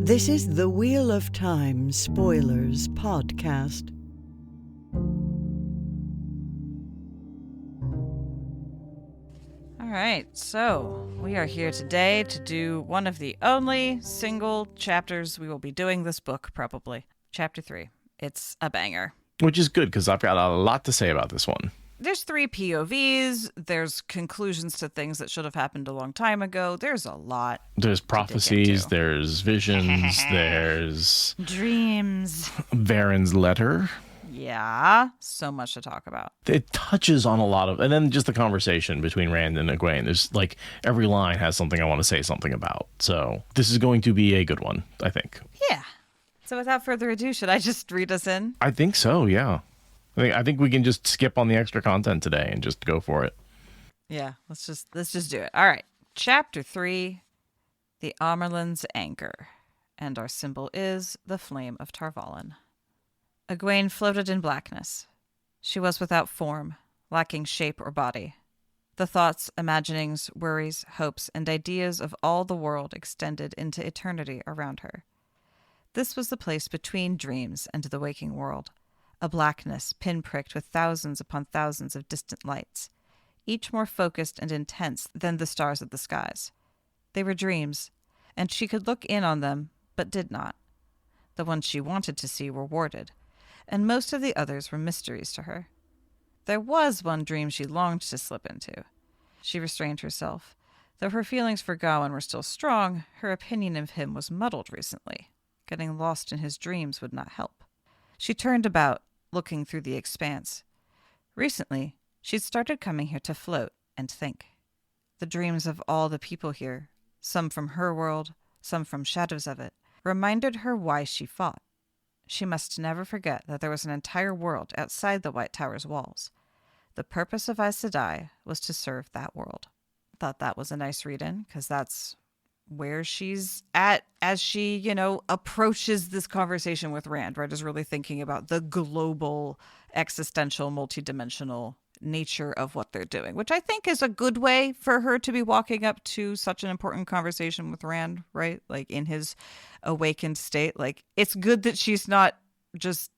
This is the Wheel of Time Spoilers podcast. All right, so we are here today to do one of the only single chapters we will be doing this book, probably. Chapter 3. It's a banger. Which is good, because I've got a lot to say about this one. There's 3 POVs. There's conclusions to things that should have happened a long time ago. There's a lot. There's prophecies, there's visions, there's... dreams. Varen's letter. Yeah, so much to talk about. It touches on a lot of... And then just the conversation between Rand and Egwene. There's like, every line has something I want to say something about. So this is going to be a good one, I think. Yeah. So without further ado, should I just read us in? I think so, yeah. I think we can just skip on the extra content today and just go for it. Yeah, let's just do it. All right. Chapter 3, The Amyrlin's Anger. And our symbol is the Flame of Tarvalin. Egwene floated in blackness. She was without form, lacking shape or body. The thoughts, imaginings, worries, hopes, and ideas of all the world extended into eternity around her. This was the place between dreams and the waking world. A blackness pinpricked with thousands upon thousands of distant lights, each more focused and intense than the stars of the skies. They were dreams, and she could look in on them, but did not. The ones she wanted to see were warded, and most of the others were mysteries to her. There was one dream she longed to slip into. She restrained herself. Though her feelings for Gawain were still strong, her opinion of him was muddled recently. Getting lost in his dreams would not help. She turned about, looking through the expanse. Recently, she'd started coming here to float and think. The dreams of all the people here, some from her world, some from shadows of it, reminded her why she fought. She must never forget that there was an entire world outside the White Tower's walls. The purpose of Aes Sedai was to serve that world. Thought that was a nice read-in, because that's where she's at as she, approaches this conversation with Rand, right? Is really thinking about the global, existential, multidimensional nature of what they're doing, which I think is a good way for her to be walking up to such an important conversation with Rand, right? Like in his awakened state. Like, it's good that she's not just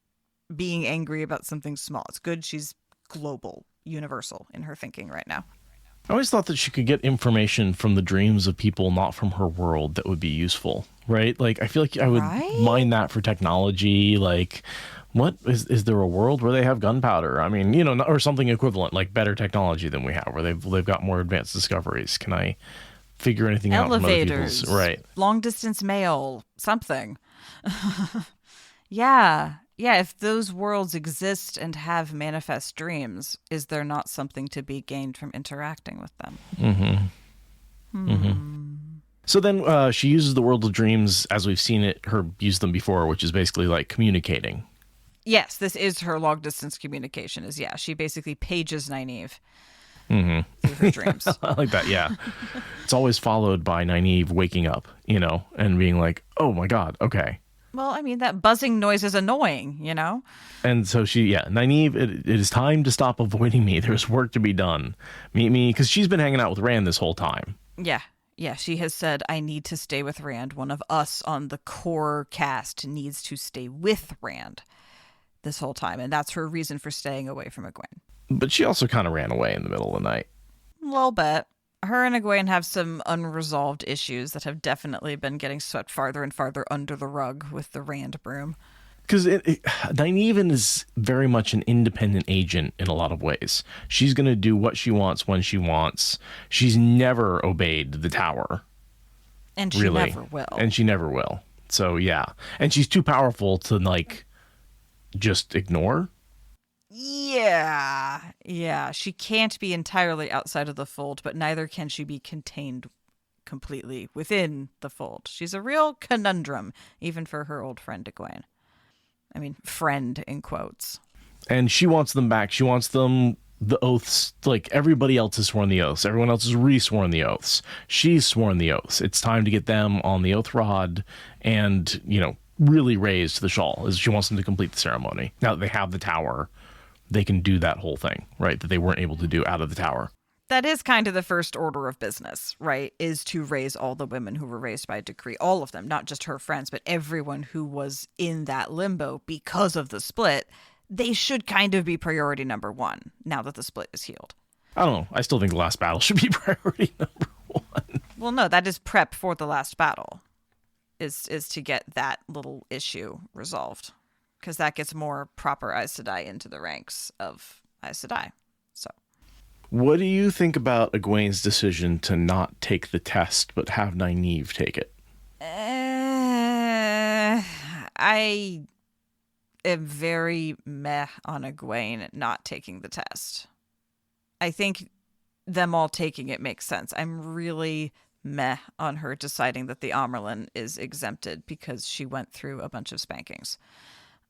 being angry about something small. It's good she's global, universal in her thinking right now. I always thought that she could get information from the dreams of people not from her world that would be useful, right? Like, I feel like I would mine that for technology. Like, what is there a world where they have gunpowder? I mean, or something equivalent, like better technology than we have, where they've got more advanced discoveries. Can I figure anything out from other people's? Right. Long distance mail, something. Yeah. Yeah, if those worlds exist and have manifest dreams, is there not something to be gained from interacting with them? Mm-hmm. Mm-hmm. So then she uses the world of dreams as we've seen her use them before, which is basically like communicating. Yes, this is her long distance communication. She basically pages Nynaeve through her dreams. I like that, yeah. It's always followed by Nynaeve waking up, and being like, oh my God, okay. Well, I mean, that buzzing noise is annoying, And so Nynaeve, it is time to stop avoiding me. There's work to be done. Meet me, because she's been hanging out with Rand this whole time. Yeah. Yeah, she has said, I need to stay with Rand. One of us on the core cast needs to stay with Rand this whole time. And that's her reason for staying away from Egwene. But she also kind of ran away in the middle of the night. A little bit. Her and Egwene have some unresolved issues that have definitely been getting swept farther and farther under the rug with the Rand broom. Because Nynaeve is very much an independent agent in a lot of ways. She's going to do what she wants when she wants. She's never obeyed the tower. And she never will. And she never will. So, yeah. And she's too powerful to, just ignore. Yeah. She can't be entirely outside of the fold, but neither can she be contained completely within the fold. She's a real conundrum, even for her old friend Egwene. I mean, friend in quotes. And she wants them back. She wants them, the oaths, like everybody else has sworn the oaths. Everyone else has re-sworn the oaths. She's sworn the oaths. It's time to get them on the oath rod and, really raised to the shawl. She wants them to complete the ceremony. Now that they have the tower, they can do that whole thing, right? That they weren't able to do out of the tower. that is kind of the first order of business, right? Is to raise all the women who were raised by decree, all of them, not just her friends, but everyone who was in that limbo because of the split. They should kind of be priority number one now that the split is healed. I don't know. I still think the last battle should be priority number one. Well, no, that is prep for the last battle, is to get that little issue resolved, because that gets more proper Aes Sedai into the ranks of Aes Sedai. So, what do you think about Egwene's decision to not take the test but have Nynaeve take it? I am very meh on Egwene not taking the test. I think them all taking it makes sense. I'm really meh on her deciding that the Amyrlin is exempted because she went through a bunch of spankings.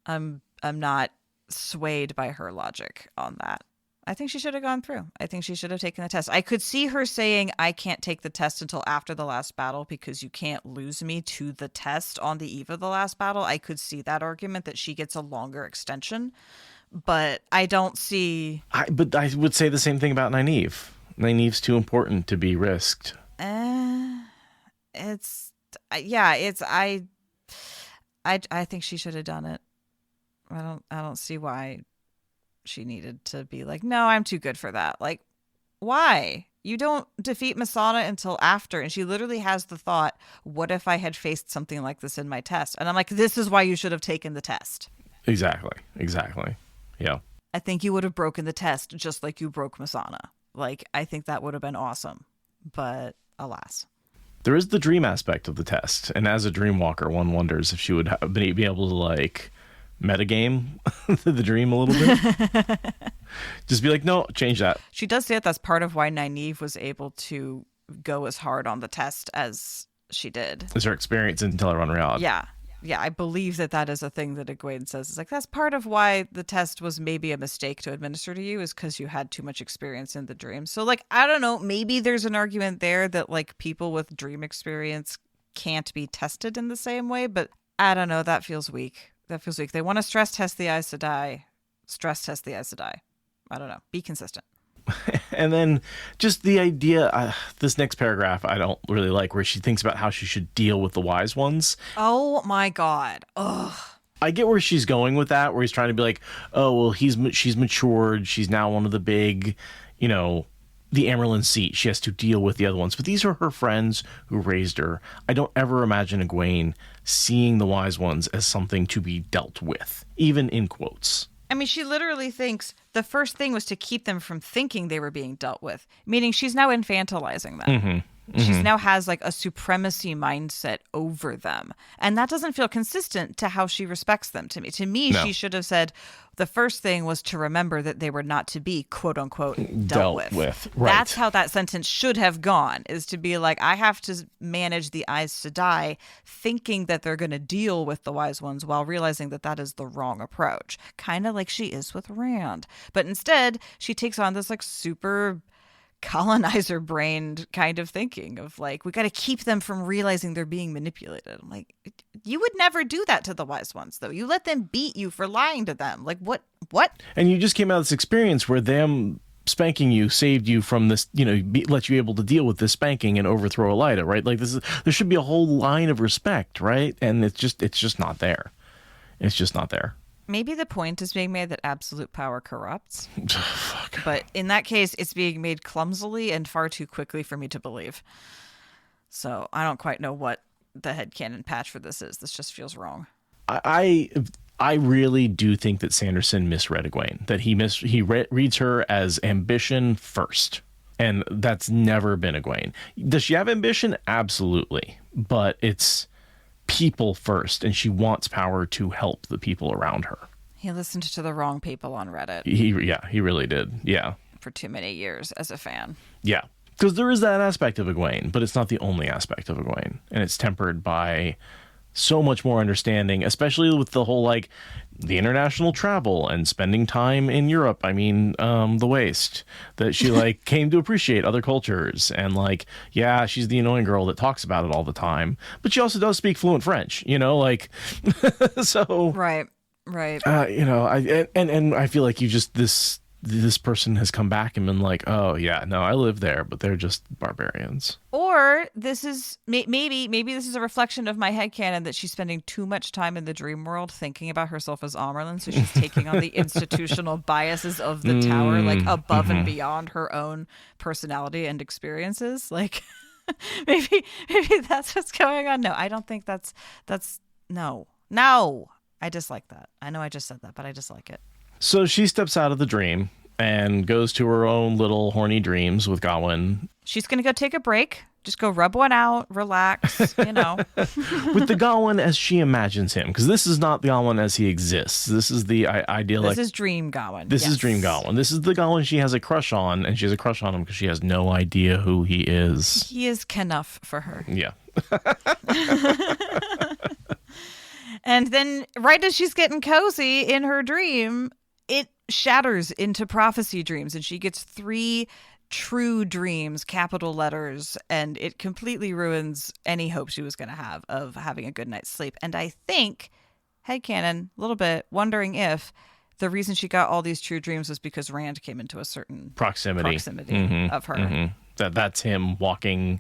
I'm not swayed by her logic on that. I think she should have gone through. I think she should have taken the test. I could see her saying, I can't take the test until after the last battle because you can't lose me to the test on the eve of the last battle. I could see that argument that she gets a longer extension, but I don't see... But I would say the same thing about Nynaeve. Nynaeve's too important to be risked. I think she should have done it. I don't see why she needed to be like, no, I'm too good for that. Like, why? You don't defeat Masana until after. And she literally has the thought, what if I had faced something like this in my test? And I'm like, this is why you should have taken the test. Exactly. Yeah. I think you would have broken the test just like you broke Masana. Like, I think that would have been awesome. But alas. There is the dream aspect of the test. And as a dream walker, one wonders if she would be able to, like, metagame the dream a little bit. Just be like, no, change that. She does say that that's part of why Nynaeve was able to go as hard on the test as she did. It's her experience until I run reality. Yeah, I believe that is a thing that Egwene says. It's like, that's part of why the test was maybe a mistake to administer to you, is because you had too much experience in the dream. So, like, I don't know, maybe there's an argument there that, like, people with dream experience can't be tested in the same way, but I don't know, that feels weak. They want to stress test the Aes Sedai. Stress test the Aes Sedai. I don't know. Be consistent. And then just the idea, this next paragraph I don't really like, where she thinks about how she should deal with the wise ones. Oh my God. Ugh. I get where she's going with that, where he's trying to be like, oh, well, she's matured. She's now one of the big, the Amyrlin seat. She has to deal with the other ones. But these are her friends who raised her. I don't ever imagine Egwene seeing the wise ones as something to be dealt with, even in quotes. I mean, she literally thinks the first thing was to keep them from thinking they were being dealt with, meaning she's now infantilizing them. Mm-hmm. She now has like a supremacy mindset over them. And that doesn't feel consistent to how she respects them to me. To me, no. She should have said the first thing was to remember that they were not to be, quote unquote, dealt with. Right. That's how that sentence should have gone, is to be like, I have to manage the Aes Sedai thinking that they're going to deal with the wise ones while realizing that that is the wrong approach. Kind of like she is with Rand. But instead, she takes on this like super colonizer brained kind of thinking of like, we got to keep them from realizing they're being manipulated. I'm like, you would never do that to the wise ones, though. You let them beat you for lying to them. Like, what? And you just came out of this experience where them spanking you saved you from this, let you able to deal with this spanking and overthrow Elida, right? Like, there should be a whole line of respect, right? And it's just not there. It's just not there. Maybe the point is being made that absolute power corrupts. But in that case, it's being made clumsily and far too quickly for me to believe. So I don't quite know what the headcanon patch for this is. This just feels wrong. I really do think that Sanderson misread Egwene, that he reads her as ambition first. And that's never been Egwene. Does she have ambition? Absolutely. But it's people first, and she wants power to help the people around her. He listened to the wrong people on Reddit. He really did. Yeah. For too many years as a fan. Yeah. Because there is that aspect of Egwene, but it's not the only aspect of Egwene. And it's tempered by so much more understanding, especially with the whole, like, the international travel and spending time in Europe. I mean, the Waste, that she like came to appreciate other cultures. And like, yeah, she's the annoying girl that talks about it all the time, but she also does speak fluent French, like, so. Right. I feel like you just, this person has come back and been like, oh yeah, no, I live there, but they're just barbarians. Or this is maybe this is a reflection of my headcanon that she's spending too much time in the dream world thinking about herself as Amyrlin, so she's taking on the institutional biases of the tower, like above and beyond her own personality and experiences. Like maybe that's what's going on. No, I don't think that's no. I dislike that. I know I just said that, but I dislike it. So she steps out of the dream and goes to her own little horny dreams with Gawain. She's going to go take a break. Just go rub one out, relax, With the Gawain as she imagines him, because this is not the Gawain as he exists. This is the idyllic. This is Dream Gawain. This is Dream Gawain. This is the Gawain she has a crush on, and she has a crush on him because she has no idea who he is. He is Kenough for her. Yeah. And then right as she's getting cozy in her dream, it shatters into prophecy dreams, and she gets 3 true dreams, capital letters, and it completely ruins any hope she was going to have of having a good night's sleep. And I think, headcanon, a little bit, wondering if the reason she got all these true dreams was because Rand came into a certain proximity of her. Mm-hmm. That's him walking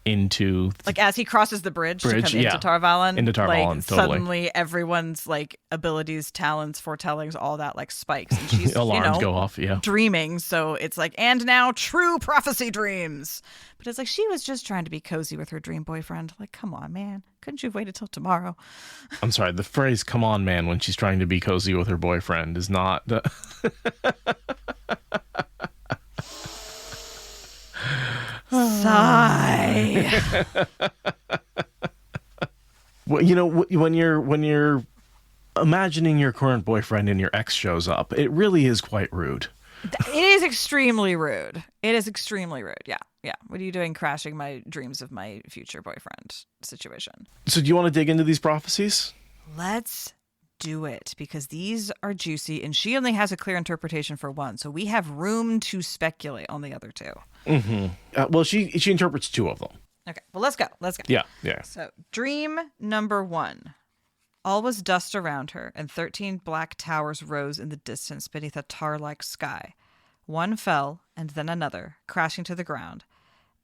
into like as he crosses the bridge to come into Tarvalon. Into Tarvalon, like, totally. Suddenly everyone's like abilities, talents, foretellings, all that like spikes. And she's alarms go off, dreaming. So it's like, and now true prophecy dreams. But it's like she was just trying to be cozy with her dream boyfriend. Like, come on, man. Couldn't you have waited till tomorrow? I'm sorry, the phrase "come on, man" when she's trying to be cozy with her boyfriend is not Sigh. Well, when you're imagining your current boyfriend and your ex shows up, it really is quite rude. It is extremely rude. Yeah. What are you doing crashing my dreams of my future boyfriend situation? So do you want to dig into these prophecies? Let's do it, because these are juicy, and she only has a clear interpretation for one, so we have room to speculate on the other 2. Mm-hmm. Well, she interprets 2 of them. Okay, well, let's go. Yeah. So, dream number 1. All was dust around her, and 13 black towers rose in the distance beneath a tar-like sky. One fell, and then another, crashing to the ground.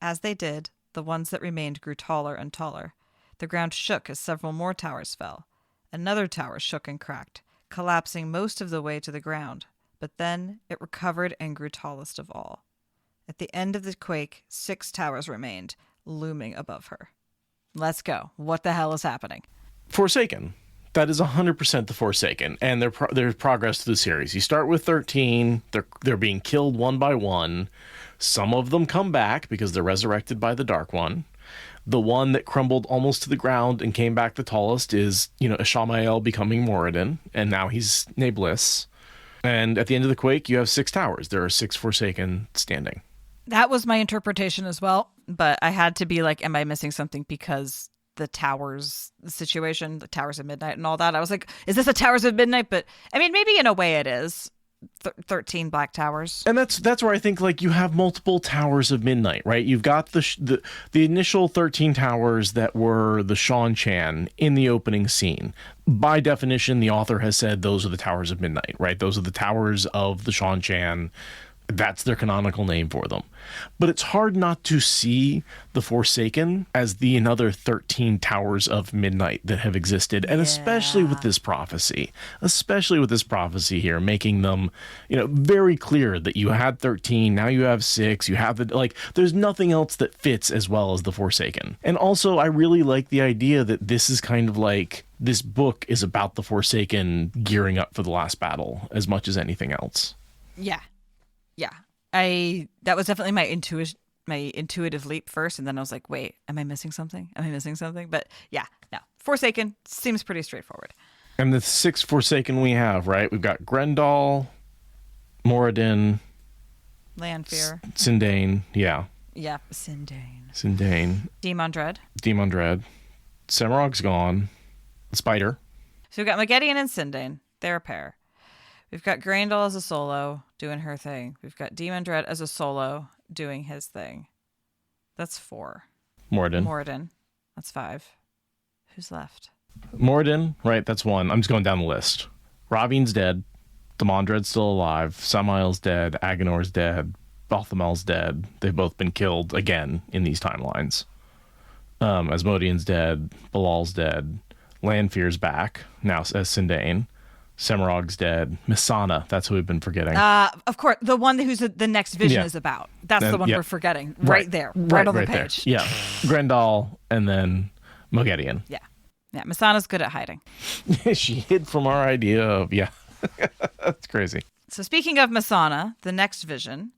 As they did, the ones that remained grew taller and taller. The ground shook as several more towers fell. Another tower shook and cracked, collapsing most of the way to the ground, but then it recovered and grew tallest of all. At the end of the quake, 6 towers remained, looming above her. Let's go. What the hell is happening? Forsaken. That is 100% the Forsaken, and their progress through the series. You start with 13. They're being killed one by one. Some of them come back because they're resurrected by the Dark One. The one that crumbled almost to the ground and came back the tallest is, Ishamael becoming Moradin, and now he's Nabliss. And at the end of the quake, you have 6 towers. There are 6 Forsaken standing. That was my interpretation as well, but I had to be like, am I missing something? Because the towers situation, the Towers of Midnight and all that, I was like, is this a Towers of Midnight? But I mean, maybe in a way it is. 13 black towers, and that's where I think like you have multiple Towers of Midnight, right? You've got the initial 13 towers that were the Shan-Chan in the opening scene. By definition, the author has said those are the Towers of Midnight, right? Those are the towers of the Shan-Chan. That's their canonical name for them. But it's hard not to see the Forsaken as the another 13 Towers of Midnight that have existed. And especially with this prophecy here, making them, very clear that you had 13, now you have 6, you have there's nothing else that fits as well as the Forsaken. And also, I really like the idea that this is kind of like, this book is about the Forsaken gearing up for the last battle as much as anything else. Yeah. That was definitely my intuitive leap first, and then I was like, wait, am I missing something? But yeah, no. Forsaken seems pretty straightforward. And the 6 Forsaken we have, right? We've got Grendel, Moradin, Lanfear, Sindain, yeah. Yeah, Sindain. Demon Dread. Semirog's gone. Spider. So we've got Magedion and Sindain. They're a pair. We've got Grendel as a solo doing her thing. We've got Demon Dread as a solo doing his thing. That's 4. Moradin. That's 5. Who's left? Moradin, right? That's 1. I'm just going down the list. Ravine's dead. Damondred's still alive. Samael's dead. Agonor's dead. Balthamel's dead. They've both been killed again in these timelines. Asmodean's dead. Balal's dead. Lanfear's back now as Sindain. Semirog's dead. Missana, that's who we've been forgetting. Of course, the one who's the next vision is about. That's the one we're forgetting. Right there. Right on the page. There. Yeah. Grendel and then Moghedien. Yeah. Yeah. Missana's good at hiding. She hid from our idea of, that's crazy. So speaking of Missana, the next vision,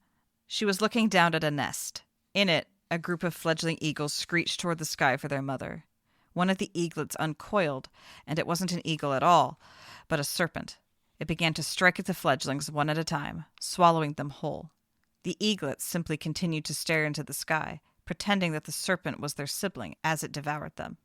she was looking down at a nest. In it, a group of fledgling eagles screeched toward the sky for their mother. One of the eaglets uncoiled, and it wasn't an eagle at all, but a serpent. It began to strike at the fledglings one at a time, swallowing them whole. The eaglets simply continued to stare into the sky, pretending that the serpent was their sibling as it devoured them.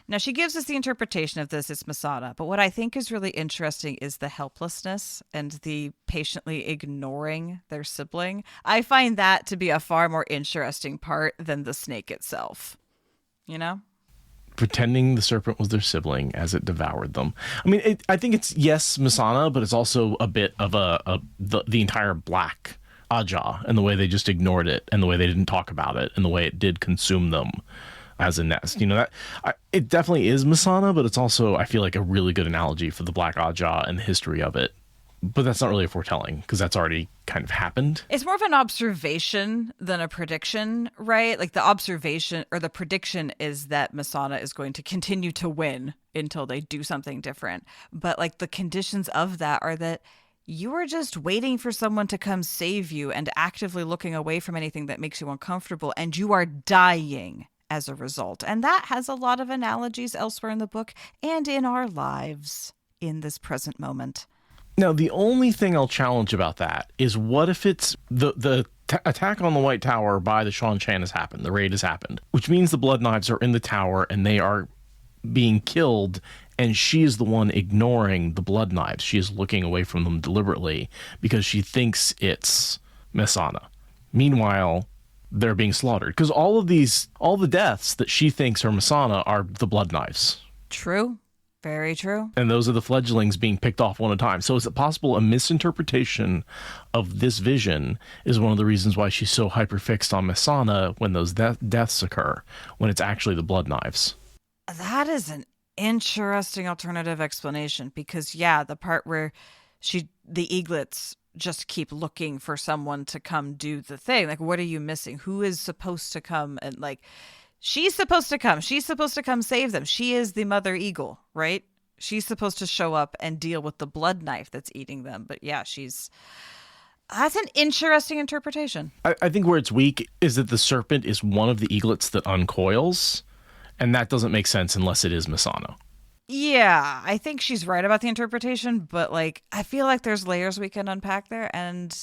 Now, she gives us the interpretation of this as Missana, but what I think is really interesting is the helplessness and the patiently ignoring their sibling. I find that to be a far more interesting part than the snake itself. You know? Pretending the serpent was their sibling as it devoured them. I mean, I think it's, yes, Missana, but it's also a bit of the entire Black Aja and the way they just ignored it and the way they didn't talk about it and the way it did consume them as a nest. You know, it definitely is Missana, but it's also, I feel like, a really good analogy for the Black Aja and the history of it. But that's not really a foretelling because that's already kind of happened. It's more of an observation than a prediction, right? Like the observation or the prediction is that Missana is going to continue to win until they do something different. But like the conditions of that are that you are just waiting for someone to come save you and actively looking away from anything that makes you uncomfortable, and you are dying as a result. And that has a lot of analogies elsewhere in the book and in our lives in this present moment. Now, the only thing I'll challenge about that is what if it's the attack on the White Tower by the Shan-Chan has happened, the raid has happened, which means the Blood Knives are in the tower and they are being killed, and she is the one ignoring the Blood Knives. She is looking away from them deliberately because she thinks it's Missana. Meanwhile, they're being slaughtered because all the deaths that she thinks are Missana are the Blood Knives. True. Very true. And those are the fledglings being picked off one at a time. So is it possible a misinterpretation of this vision is one of the reasons why she's so hyperfixed on Missana when those deaths occur, when it's actually the Blood Knives? That is an interesting alternative explanation because, the part where the eaglets just keep looking for someone to come do the thing. Like, what are you missing? Who is supposed to come and like... She's supposed to come. She's supposed to come save them. She is the mother eagle, right? She's supposed to show up and deal with the blood knife that's eating them. But that's an interesting interpretation. I think where it's weak is that the serpent is one of the eaglets that uncoils, and that doesn't make sense unless it is Missana. Yeah, I think she's right about the interpretation, but like I feel like there's layers we can unpack there, and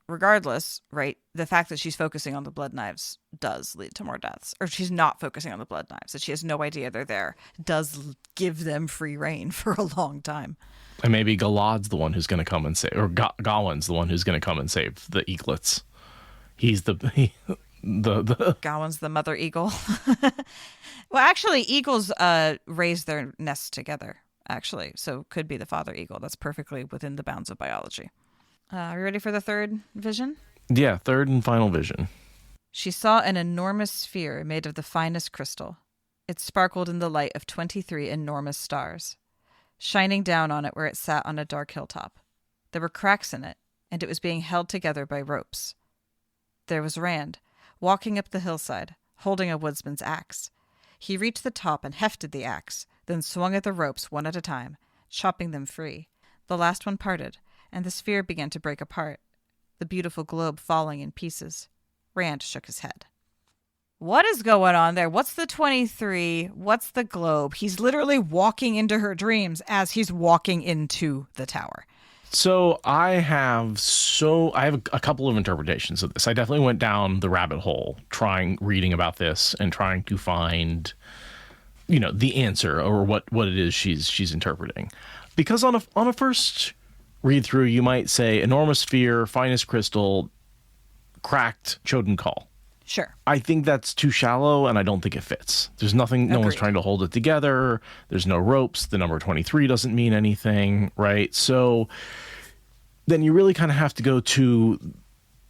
regardless, right, the fact that she's focusing on the blood knives does lead to more deaths. Or she's not focusing on the blood knives, that she has no idea they're there, does give them free reign for a long time. And maybe Galad's the one who's going to come and save, or Gawain's the one who's going to come and save the eaglets. He's the Gawain's the mother eagle. Well, actually, eagles raise their nests together, actually. So could be the father eagle. That's perfectly within the bounds of biology. Are you ready for the third vision? Yeah, third and final vision. She saw an enormous sphere made of the finest crystal. It sparkled in the light of 23 enormous stars, shining down on it where it sat on a dark hilltop. There were cracks in it, and it was being held together by ropes. There was Rand, walking up the hillside, holding a woodsman's axe. He reached the top and hefted the axe, then swung at the ropes one at a time, chopping them free. The last one parted, and the sphere began to break apart, the beautiful globe falling in pieces. Rand shook his head. What is going on there? What's the 23? What's the globe? He's literally walking into her dreams as he's walking into the tower. So I have a couple of interpretations of this. I definitely went down the rabbit hole reading about this and trying to find, the answer or what it is she's interpreting. Because on a first read through, you might say enormous sphere, finest crystal, cracked Choden Call. Sure. I think that's too shallow, and I don't think it fits. There's nothing, no one's Agreed. trying to hold it together. There's no ropes. The number 23 doesn't mean anything, right? So then you really kind of have to go to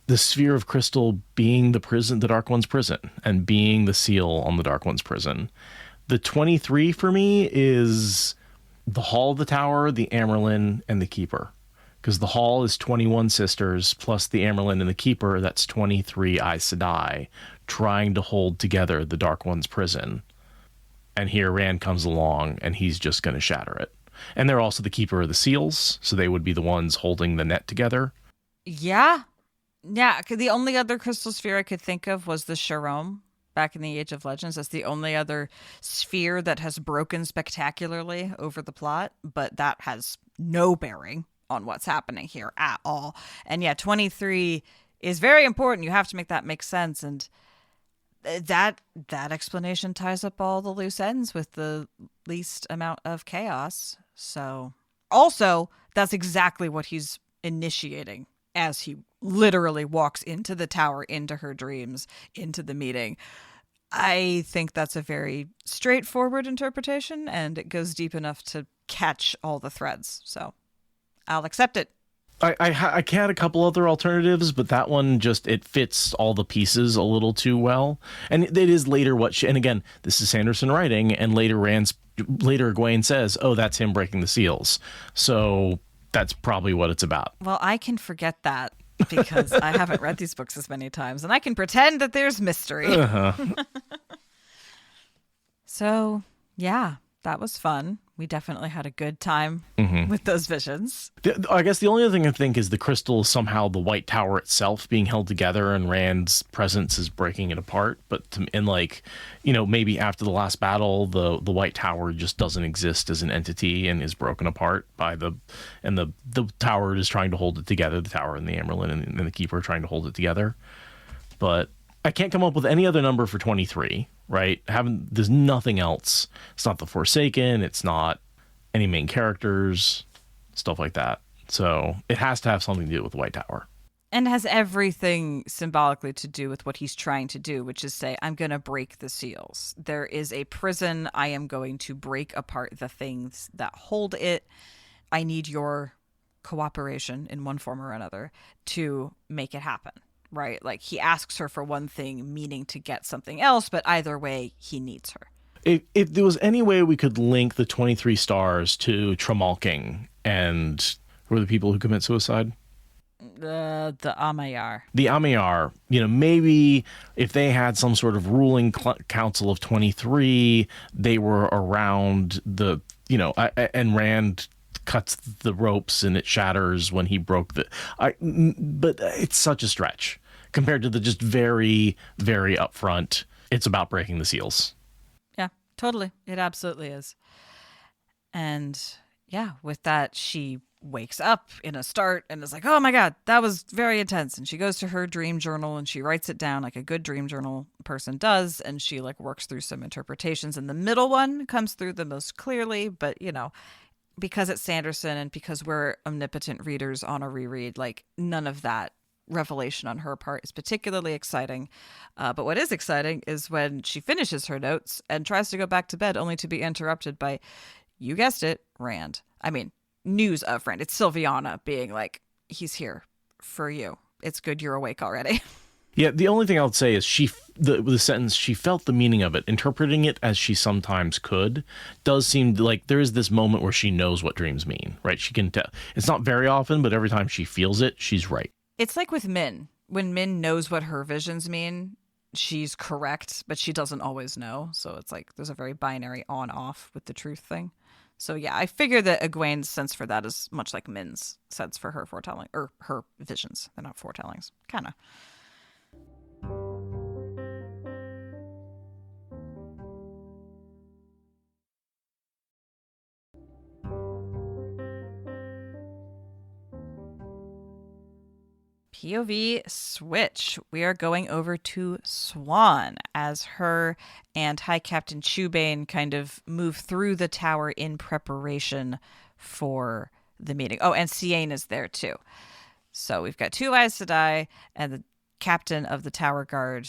the sphere of crystal being the prison, the Dark One's prison, and being the seal on the Dark One's prison. The 23 for me is the Hall of the Tower, the Amyrlin, and the Keeper. Because the Hall is 21 sisters, plus the Amyrlin and the Keeper, that's 23 Aes Sedai, trying to hold together the Dark One's prison. And here Rand comes along, and he's just going to shatter it. And they're also the Keeper of the Seals, so they would be the ones holding the net together. Yeah. Yeah, 'cause the only other crystal sphere I could think of was the Sharome back in the Age of Legends. That's the only other sphere that has broken spectacularly over the plot, but that has no bearing on what's happening here at all. And yeah, 23 is very important. You have to make that make sense. And that explanation ties up all the loose ends with the least amount of chaos. So also, that's exactly what he's initiating as he literally walks into the tower, into her dreams, into the meeting. I think that's a very straightforward interpretation, and it goes deep enough to catch all the threads. So I'll accept it. I had a couple other alternatives, but that one just, it fits all the pieces a little too well. And it is later and again, this is Sanderson writing, and later Egwene says, oh, that's him breaking the seals. So that's probably what it's about. Well, I can forget that because I haven't read these books as many times, and I can pretend that there's mystery. So, yeah, that was fun. We definitely had a good time with those visions. I guess the only other thing I think is the crystal is somehow the White Tower itself being held together, and Rand's presence is breaking it apart. But maybe after the last battle, the White Tower just doesn't exist as an entity and is broken apart by the tower is trying to hold it together. The tower and the Amyrlin and the Keeper are trying to hold it together. But I can't come up with any other number for 23. Right? There's nothing else. It's not the Forsaken. It's not any main characters, stuff like that. So it has to have something to do with the White Tower. And has everything symbolically to do with what he's trying to do, which is say, I'm going to break the seals. There is a prison. I am going to break apart the things that hold it. I need your cooperation in one form or another to make it happen. Right? Like, he asks her for one thing, meaning to get something else, but either way, he needs her. If there was any way we could link the 23 stars to Tremalking and who are the people who commit suicide? The Amayar. The Amayar, maybe if they had some sort of ruling council of 23, they were around and Rand cuts the ropes and it shatters when he broke but it's such a stretch compared to the just very, very upfront, it's about breaking the seals. Yeah, totally. It absolutely is. And yeah, with that, she wakes up in a start and is like, oh my God, that was very intense. And she goes to her dream journal and she writes it down like a good dream journal person does. And she works through some interpretations. And the middle one comes through the most clearly, but because it's Sanderson and because we're omnipotent readers on a reread, none of that revelation on her part is particularly exciting. But what is exciting is when she finishes her notes and tries to go back to bed only to be interrupted by, you guessed it, Rand. I mean, news of Rand. It's Sylviana being like, he's here for you. It's good you're awake already. Yeah, the only thing I would say is the sentence, she felt the meaning of it, interpreting it as she sometimes could, does seem like there is this moment where she knows what dreams mean, right? She can tell. It's not very often, but every time she feels it, she's right. It's like with Min. When Min knows what her visions mean, she's correct, but she doesn't always know. So it's there's a very binary on-off with the truth thing. So yeah, I figure that Egwene's sense for that is much like Min's sense for her foretelling, or her visions. They're not foretellings. Kind of. POV switch. We are going over to Swan as her and High Captain Chubane kind of move through the tower in preparation for the meeting. Oh, and Siain is there too. So we've got two Aes Sedai and the captain of the tower guard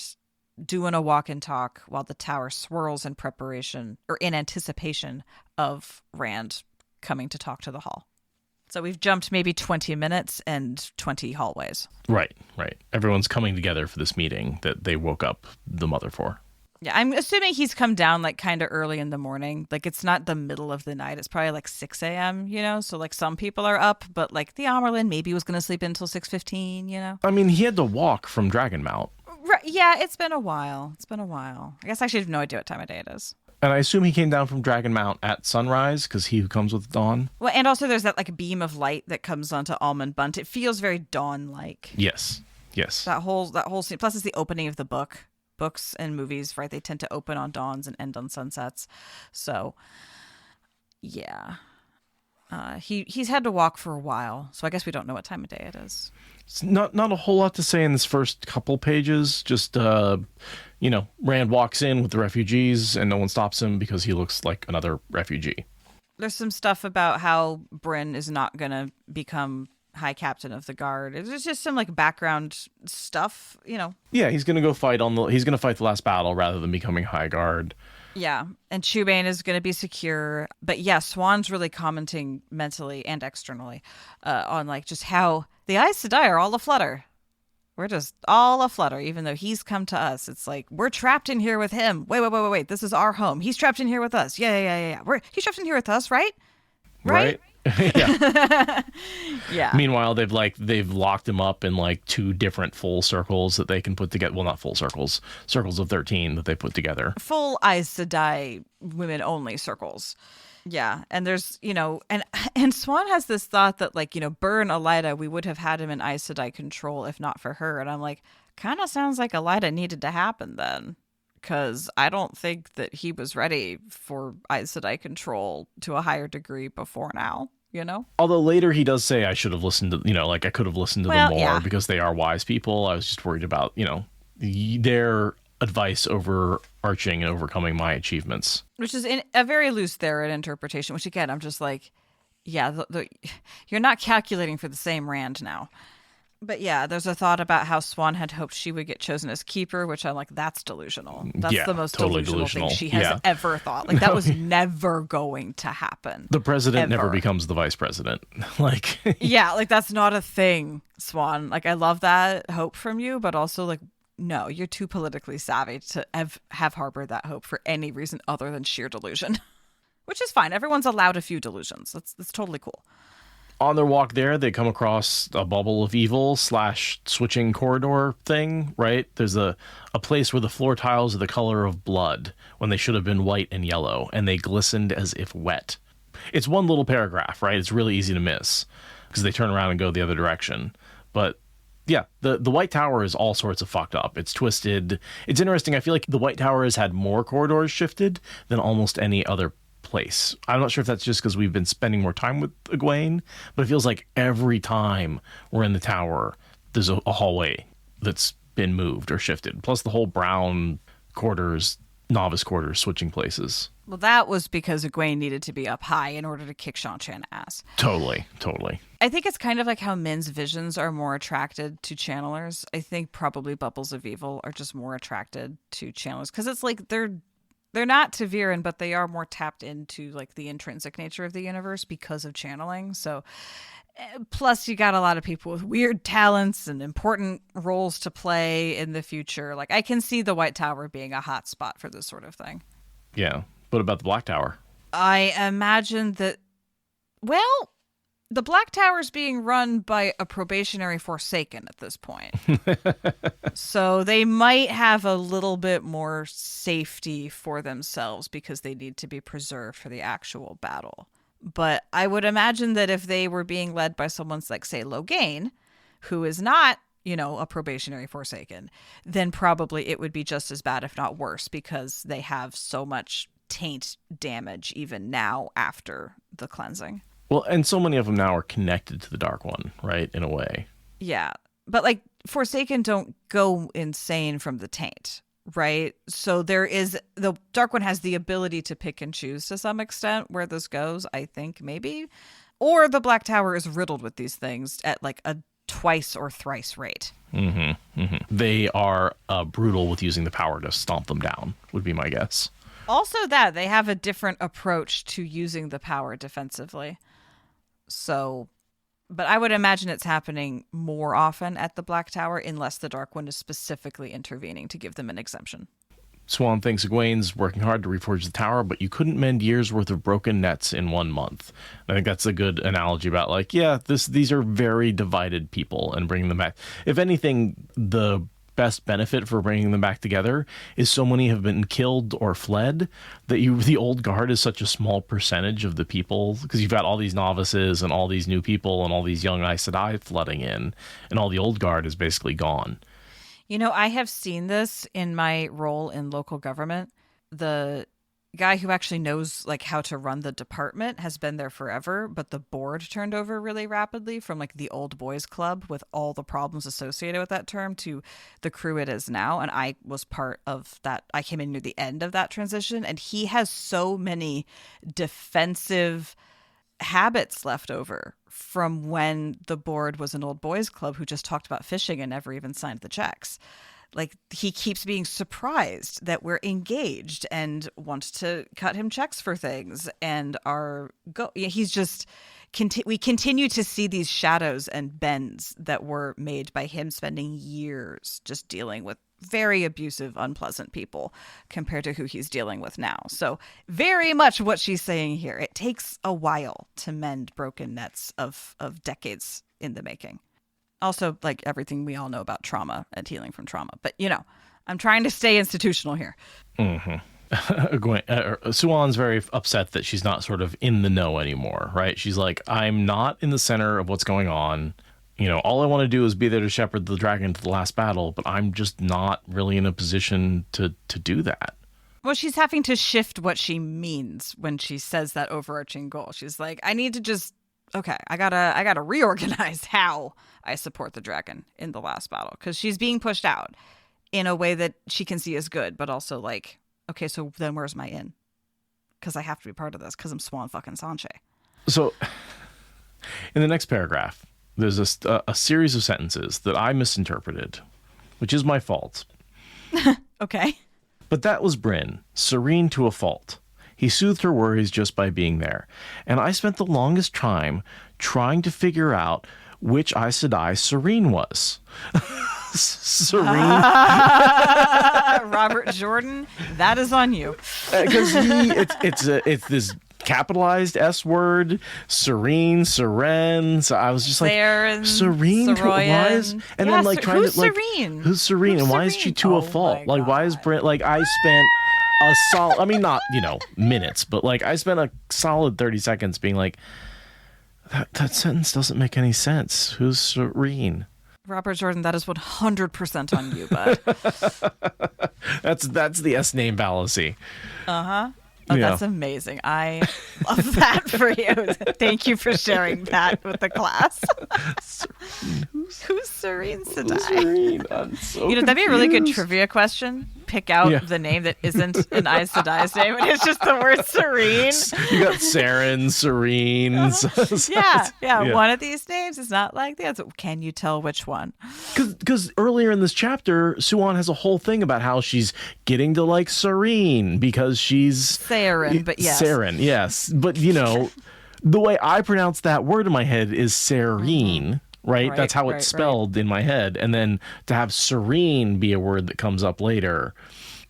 doing a walk and talk while the tower swirls in preparation or in anticipation of Rand coming to talk to the hall. So we've jumped maybe 20 minutes and 20 hallways. Right. Everyone's coming together for this meeting that they woke up the mother for. Yeah, I'm assuming he's come down like kind of early in the morning. Like it's not the middle of the night. It's probably like 6 a.m., you know? So like some people are up, but like the Amyrlin maybe was going to sleep until 6:15, you know? I mean, he had to walk from Dragonmount. Right, yeah, it's been a while. I guess I should have no idea what time of day it is. And I assume he came down from Dragonmount at sunrise because he who comes with dawn. Well, and also there's that like beam of light that comes onto Almond Bunt. It feels very dawn-like. Yes. That whole scene. Plus, it's the opening of the book. Books and movies, right? They tend to open on dawns and end on sunsets. So, yeah. He's had to walk for a while, so I guess we don't know what time of day it is. It's not a whole lot to say in this first couple pages. Just, Rand walks in with the refugees and no one stops him because he looks like another refugee. There's some stuff about how Bryn is not going to become High Captain of the Guard. There's just some like background stuff, you know. Yeah, he's going to go fight the last battle rather than becoming High Guard. Yeah, and Chubane is going to be secure. But yeah, Swan's really commenting mentally and externally on like just how the Aes Sedai are all aflutter. We're just all aflutter, even though he's come to us. It's like, we're trapped in here with him. Wait. This is our home. He's trapped in here with us. Yeah. He's trapped in here with us, right? Right? Yeah. Yeah. Meanwhile, they've locked him up in like 2 different full circles that they can put together. Well, not full circles of 13 that they put together. Full Aes Sedai women only circles. Yeah, and there's, and Swan has this thought that like, Burn Elida, we would have had him in Aes Sedai control if not for her. And I'm like, kind of sounds like Elida needed to happen then. Because I don't think that he was ready for Aes Sedai control to a higher degree before now, Although later he does say I should have listened to, I could have listened to them more because they are wise people. I was just worried about, their advice overarching and overcoming my achievements. Which is in a very loose Theron interpretation, which again, I'm just like, yeah, you're not calculating for the same Rand now. But yeah, there's a thought about how Swan had hoped she would get chosen as keeper, which I'm like, that's delusional. That's the most totally delusional thing she has ever thought. Like, that was never going to happen. The president never becomes the vice president. Like, yeah, like that's not a thing, Swan. Like, I love that hope from you, but also like, no, you're too politically savvy to have harbored that hope for any reason other than sheer delusion. Which is fine. Everyone's allowed a few delusions. That's totally cool. On their walk there, they come across a bubble of evil / switching corridor thing, right? There's a place where the floor tiles are the color of blood when they should have been white and yellow, and they glistened as if wet. It's one little paragraph, right? It's really easy to miss because they turn around and go the other direction. But yeah, the White Tower is all sorts of fucked up. It's twisted. It's interesting. I feel like the White Tower has had more corridors shifted than almost any other place. I'm not sure if that's just because we've been spending more time with Egwene, but it feels like every time we're in the tower, there's a hallway that's been moved or shifted. Plus the whole brown quarters, novice quarters switching places. Well, that was because Egwene needed to be up high in order to kick Shan-Chan ass. Totally. I think it's kind of like how Min's visions are more attracted to channelers. I think probably Bubbles of Evil are just more attracted to channelers because it's like they're not Taviran, but they are more tapped into like the intrinsic nature of the universe because of channeling. So plus you got a lot of people with weird talents and important roles to play in the future. Like I can see the White Tower being a hot spot for this sort of thing. Yeah. What about the Black Tower? I imagine that, well, the Black Tower is being run by a probationary Forsaken at this point. So they might have a little bit more safety for themselves because they need to be preserved for the actual battle. But I would imagine that if they were being led by someone like, say, Logain, who is not, a probationary Forsaken, then probably it would be just as bad, if not worse, because they have so much taint damage even now after the cleansing. Well, and so many of them now are connected to the Dark One, right, in a way. Yeah, but like Forsaken don't go insane from the taint, right? So the Dark One has the ability to pick and choose to some extent where this goes, I think, maybe. Or the Black Tower is riddled with these things at like a twice or thrice rate. They are brutal with using the power to stomp them down, would be my guess. Also that they have a different approach to using the power defensively. So, but I would imagine it's happening more often at the Black Tower unless the Dark One is specifically intervening to give them an exemption. Swan thinks Egwene's working hard to reforge the tower, but you couldn't mend years worth of broken nets in 1 month. I think that's a good analogy about like, yeah, these are very divided people and bringing them back. If anything, the best benefit for bringing them back together is so many have been killed or fled that the old guard is such a small percentage of the people, because you've got all these novices and all these new people and all these young Aes Sedai flooding in, and all the old guard is basically gone. You know, I have seen this in my role in local government. The guy who actually knows like how to run the department has been there forever, but the board turned over really rapidly from like the old boys club with all the problems associated with that term to the crew it is now. And I was part of that. I came in near the end of that transition, and he has so many defensive habits left over from when the board was an old boys club who just talked about fishing and never even signed the checks. Like, he keeps being surprised that we're engaged and wants to cut him checks for things and he's just we continue to see these shadows and bends that were made by him spending years just dealing with very abusive, unpleasant people compared to who he's dealing with now. So very much what she's saying here. It takes a while to mend broken nets of decades in the making. Also, like everything we all know about trauma and healing from trauma. But, you know, I'm trying to stay institutional here. Suwan's very upset that she's not sort of in the know anymore, right? She's like, I'm not in the center of what's going on. You know, all I want to do is be there to shepherd the dragon to the last battle, but I'm just not really in a position to do that. Well, she's having to shift what she means when she says that overarching goal. She's like, I need to just, okay, I gotta reorganize how I support the dragon in the last battle, because she's being pushed out in a way that she can see as good, but also like, okay, so then where's my in? Because I have to be part of this because I'm Swan fucking Sanche. So in the next paragraph, there's a series of sentences that I misinterpreted, which is my fault. Okay. But that was Bryn, serene to a fault. He soothed her worries just by being there. And I spent the longest time trying to figure out which Aes Sedai Serene was. Serene. Robert Jordan, that is on you. Because it's this capitalized S word, Serene, Seren. So I was just like, Serene, why is, and yeah, then like trying to like, Serene? Who's Serene, and why is she to a fault? Like, why is Brent? Like, I spent a solid, I mean, not minutes, but like I spent a solid 30 seconds being like, that sentence doesn't make any sense. Who's Serene? Robert Jordan, that is 100% on you, bud. That's the S name fallacy. Uh-huh. Oh, yeah. That's amazing. I love that for you. Thank you for sharing that with the class. Who's Serene Sedai? Serene? I'm so that'd be a really good trivia question. Pick out the name that isn't an Aes Sedai's name, and it's just the word Serene. You got Saren, Serene. Yeah. One of these names is not like the other. Can you tell which one? Because earlier in this chapter, Suwan has a whole thing about how she's getting to like Serene because she's Saren, but yes. Saren, yes. But, the way I pronounce that word in my head is Serene, right? That's how it's spelled in my head. And then to have Serene be a word that comes up later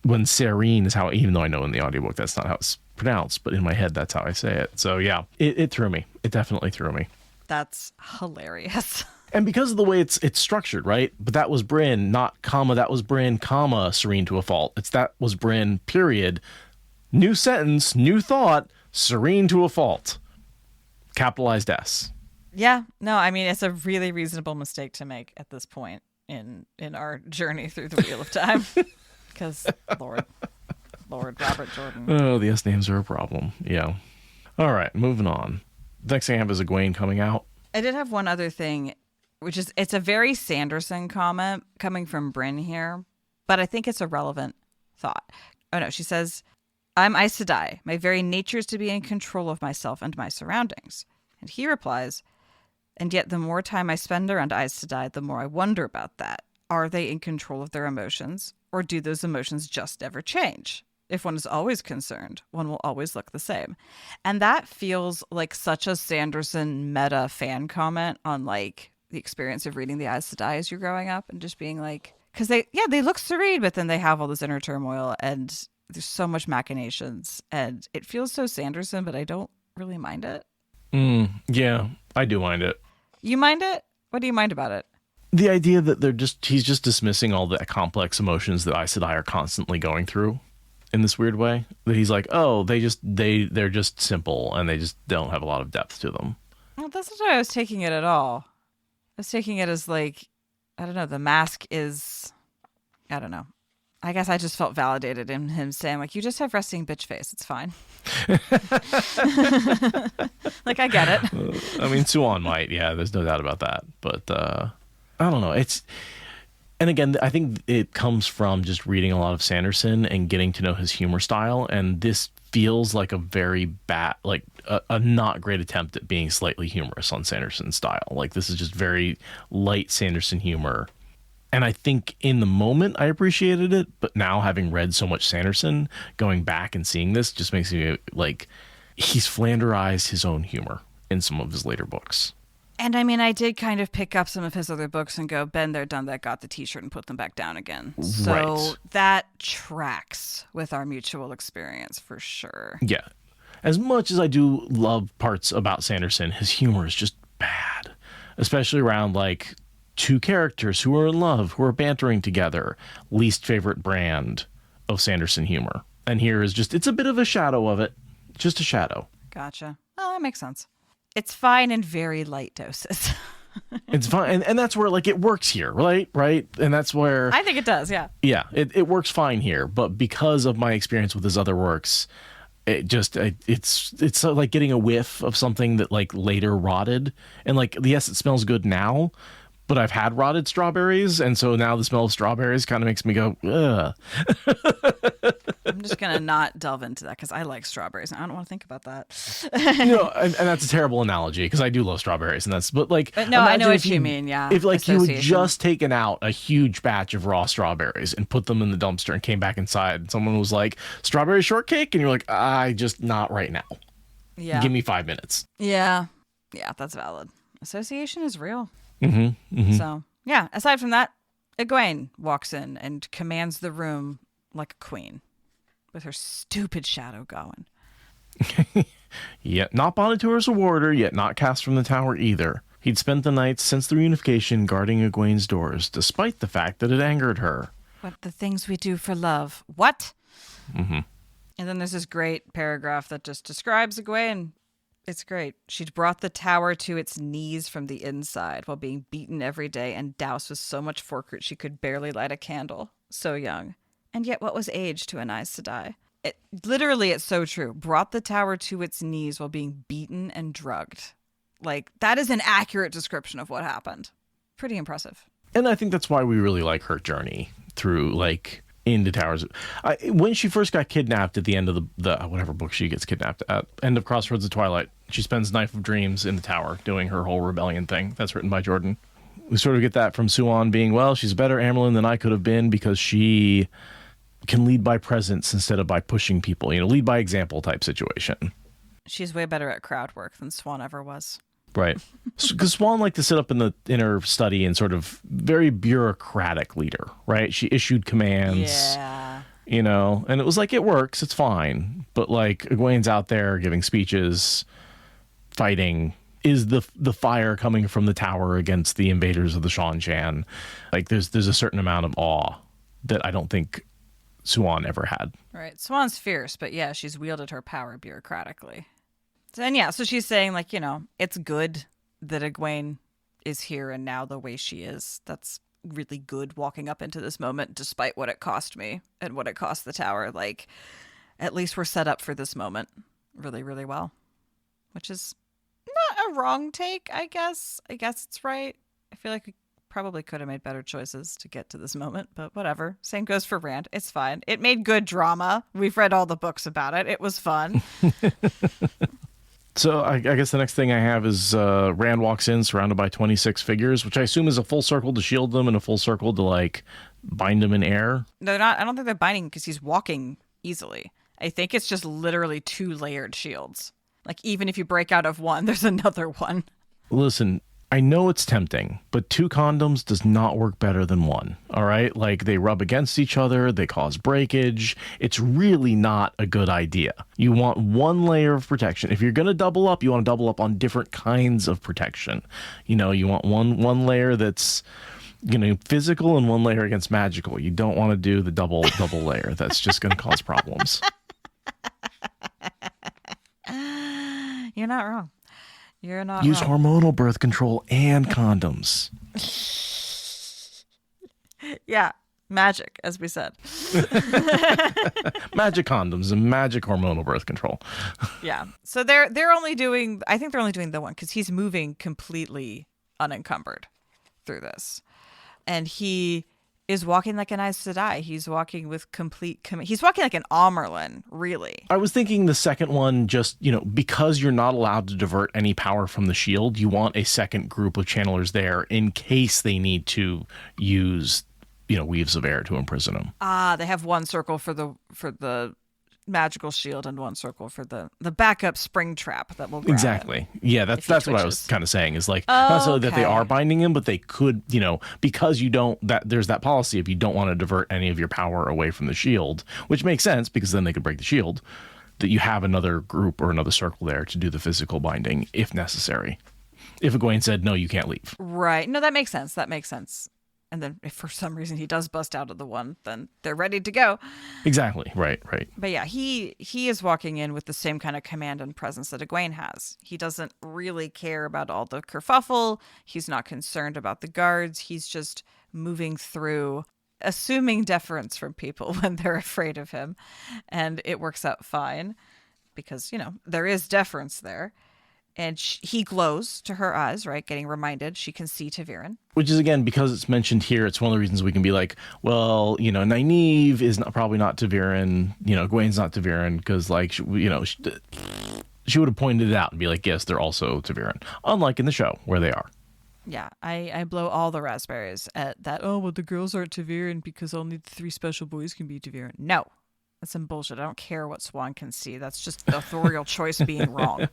when Serene is how, even though I know in the audiobook that's not how it's pronounced, but in my head that's how I say it. So, yeah, it threw me. It definitely threw me. That's hilarious. And because of the way it's structured, right? But that was Bryn, not comma, that was Bryn, comma, Serene to a fault. It's that was Bryn, period. New sentence, new thought, Serene to a fault. Capitalized S. Yeah, no, I mean, it's a really reasonable mistake to make at this point in our journey through the Wheel of Time. Because, Lord Robert Jordan. Oh, the S names are a problem. Yeah. All right, moving on. The next thing I have is Egwene coming out. I did have one other thing, which is, it's a very Sanderson comment coming from Bryn here, but I think it's a relevant thought. Oh, no, she says, I'm Aes Sedai. My very nature is to be in control of myself and my surroundings. And he replies, And yet the more time I spend around Aes Sedai, the more I wonder about that. Are they in control of their emotions, or do those emotions just never change? If one is always concerned, one will always look the same. And that feels like such a Sanderson meta fan comment on like the experience of reading the Aes Sedai as you're growing up and just being like, because they look serene, but then they have all this inner turmoil and there's so much machinations and it feels so Sanderson, but I don't really mind it. Yeah, I do mind it. You mind it? What do you mind about it? The idea that he's just dismissing all the complex emotions that Aes Sedai are constantly going through in this weird way. That he's like, oh, they're just simple and they just don't have a lot of depth to them. Well, that's not how I was taking it at all. I was taking it as like, I don't know, the mask is, I don't know. I guess I just felt validated in him saying, like, you just have resting bitch face. It's fine. Like, I get it. I mean, Suan might. Yeah, there's no doubt about that. But I don't know. And again, I think it comes from just reading a lot of Sanderson and getting to know his humor style. And this feels like a very bad, like a not great attempt at being slightly humorous on Sanderson's style. Like, this is just very light Sanderson humor. And I think in the moment I appreciated it, but now having read so much Sanderson, going back and seeing this just makes me like he's Flanderized his own humor in some of his later books. And I mean, I did kind of pick up some of his other books and go, been there, done that, got the t-shirt and put them back down again. So Right. That tracks with our mutual experience for sure. Yeah. As much as I do love parts about Sanderson, his humor is just bad, especially around like two characters who are in love, who are bantering together. Least favorite brand of Sanderson humor. And here is just, it's a bit of a shadow of it. Just a shadow. Gotcha. Well, that makes sense. It's fine in very light doses. It's fine. And that's where like it works here, right? Right. And that's where I think it does, yeah. Yeah, it works fine here. But because of my experience with his other works, it's like getting a whiff of something that like later rotted. And like, yes, it smells good now, but I've had rotted strawberries, and so now the smell of strawberries kind of makes me go, ugh. I'm just going to not delve into that because I like strawberries and I don't want to think about that. And that's a terrible analogy because I do love strawberries, but no, I know imagine what you mean, yeah. If like you had Association. just taken out a huge batch of raw strawberries and put them in the dumpster and came back inside, and someone was like, strawberry shortcake, and you're like, just not right now. Yeah. Give me 5 minutes. Yeah, that's valid. Association is real. Mm-hmm. So, yeah, aside from that, Egwene walks in and commands the room like a queen with her stupid shadow going. Yet not bonded to her as a warder, yet not cast from the tower either. He'd spent the nights since the reunification guarding Egwene's doors, despite the fact that it angered her. What the things we do for love. What? Mm-hmm. And then there's this great paragraph that just describes Egwene. It's great. She'd brought the tower to its knees from the inside while being beaten every day and doused with so much forkroot she could barely light a candle. So young. And yet what was age to an Aes Sedai? It's so true. Brought the tower to its knees while being beaten and drugged. Like, that is an accurate description of what happened. Pretty impressive. And I think that's why we really like her journey through, like, into towers. When she first got kidnapped at the end of the whatever book she gets kidnapped at, end of Crossroads of Twilight, she spends Knife of Dreams in the tower doing her whole rebellion thing. That's written by Jordan. We sort of get that from Suan being, well, she's a better Amyrlin than I could have been because she can lead by presence instead of by pushing people, lead by example type situation. She's way better at crowd work than Swan ever was. Right. Because Swan liked to sit up in her study and sort of very bureaucratic leader, right? She issued commands, Yeah. And it was like, it works, it's fine. But like Egwene's out there giving speeches, fighting. Is the fire coming from the tower against the invaders of the Shan-Chan? Like there's a certain amount of awe that I don't think Suan ever had. Right. Swan's fierce, but yeah, she's wielded her power bureaucratically. And yeah, so she's saying, like, it's good that Egwene is here and now the way she is. That's really good walking up into this moment, despite what it cost me and what it cost the tower. Like, at least we're set up for this moment really, really well, which is not a wrong take, I guess. I guess it's right. I feel like we probably could have made better choices to get to this moment, but whatever. Same goes for Rand. It's fine. It made good drama. We've read all the books about it. It was fun. So I guess the next thing I have is Rand walks in surrounded by 26 figures, which I assume is a full circle to shield them and a full circle to like bind them in air. No, they're not. I don't think they're binding because he's walking easily. I think it's just literally 2 layered shields. Like even if you break out of one, there's another one. Listen, I know it's tempting, but 2 condoms does not work better than 1. All right? Like they rub against each other, they cause breakage. It's really not a good idea. You want 1 layer of protection. If you're going to double up, you want to double up on different kinds of protection. You know, you want one layer that's, you know, physical and 1 layer against magical. You don't want to do the double layer. That's just going to cause problems. You're not wrong. You're not Use wrong. hormonal birth control and condoms. Yeah, magic, as we said. Magic condoms and magic hormonal birth control. Yeah. So they're only doing, I think they're only doing the one because he's moving completely unencumbered through this. And he is walking like an Aes Sedai. He's walking with complete he's walking like an Amyrlin, really. I was thinking the second one, just, you know, because you're not allowed to divert any power from the shield, you want a second group of channelers there in case they need to use, you know, weaves of air to imprison them. They have 1 circle for the magical shield and 1 circle for the backup spring trap that will grab Exactly. him Yeah, that's what I was kind of saying is like, not so that they are binding him, but they could, you know, because you don't, that there's that policy if you don't want to divert any of your power away from the shield, which makes sense because then they could break the shield, that you have another group or another circle there to do the physical binding if necessary. If Egwene said, no, you can't leave. Right. No, that makes sense. That makes sense. And then if for some reason he does bust out of the one, then they're ready to go. Exactly. Right. But yeah, he is walking in with the same kind of command and presence that Egwene has. He doesn't really care about all the kerfuffle. He's not concerned about the guards. He's just moving through, assuming deference from people when they're afraid of him. And it works out fine because, you know, there is deference there. And he glows to her eyes, right? Getting reminded she can see Ta'Veren. Which is, again, because it's mentioned here, it's one of the reasons we can be like, well, you know, Nynaeve is probably not Ta'Veren. You know, Egwene's not Ta'Veren because, like, you know, she would have pointed it out and be like, yes, they're also Ta'Veren. Unlike in the show where they are. Yeah, I blow all the raspberries at that. Oh, well, the girls aren't Ta'Veren because only the 3 special boys can be Ta'Veren. No, that's some bullshit. I don't care what Swan can see. That's just the authorial choice being wrong.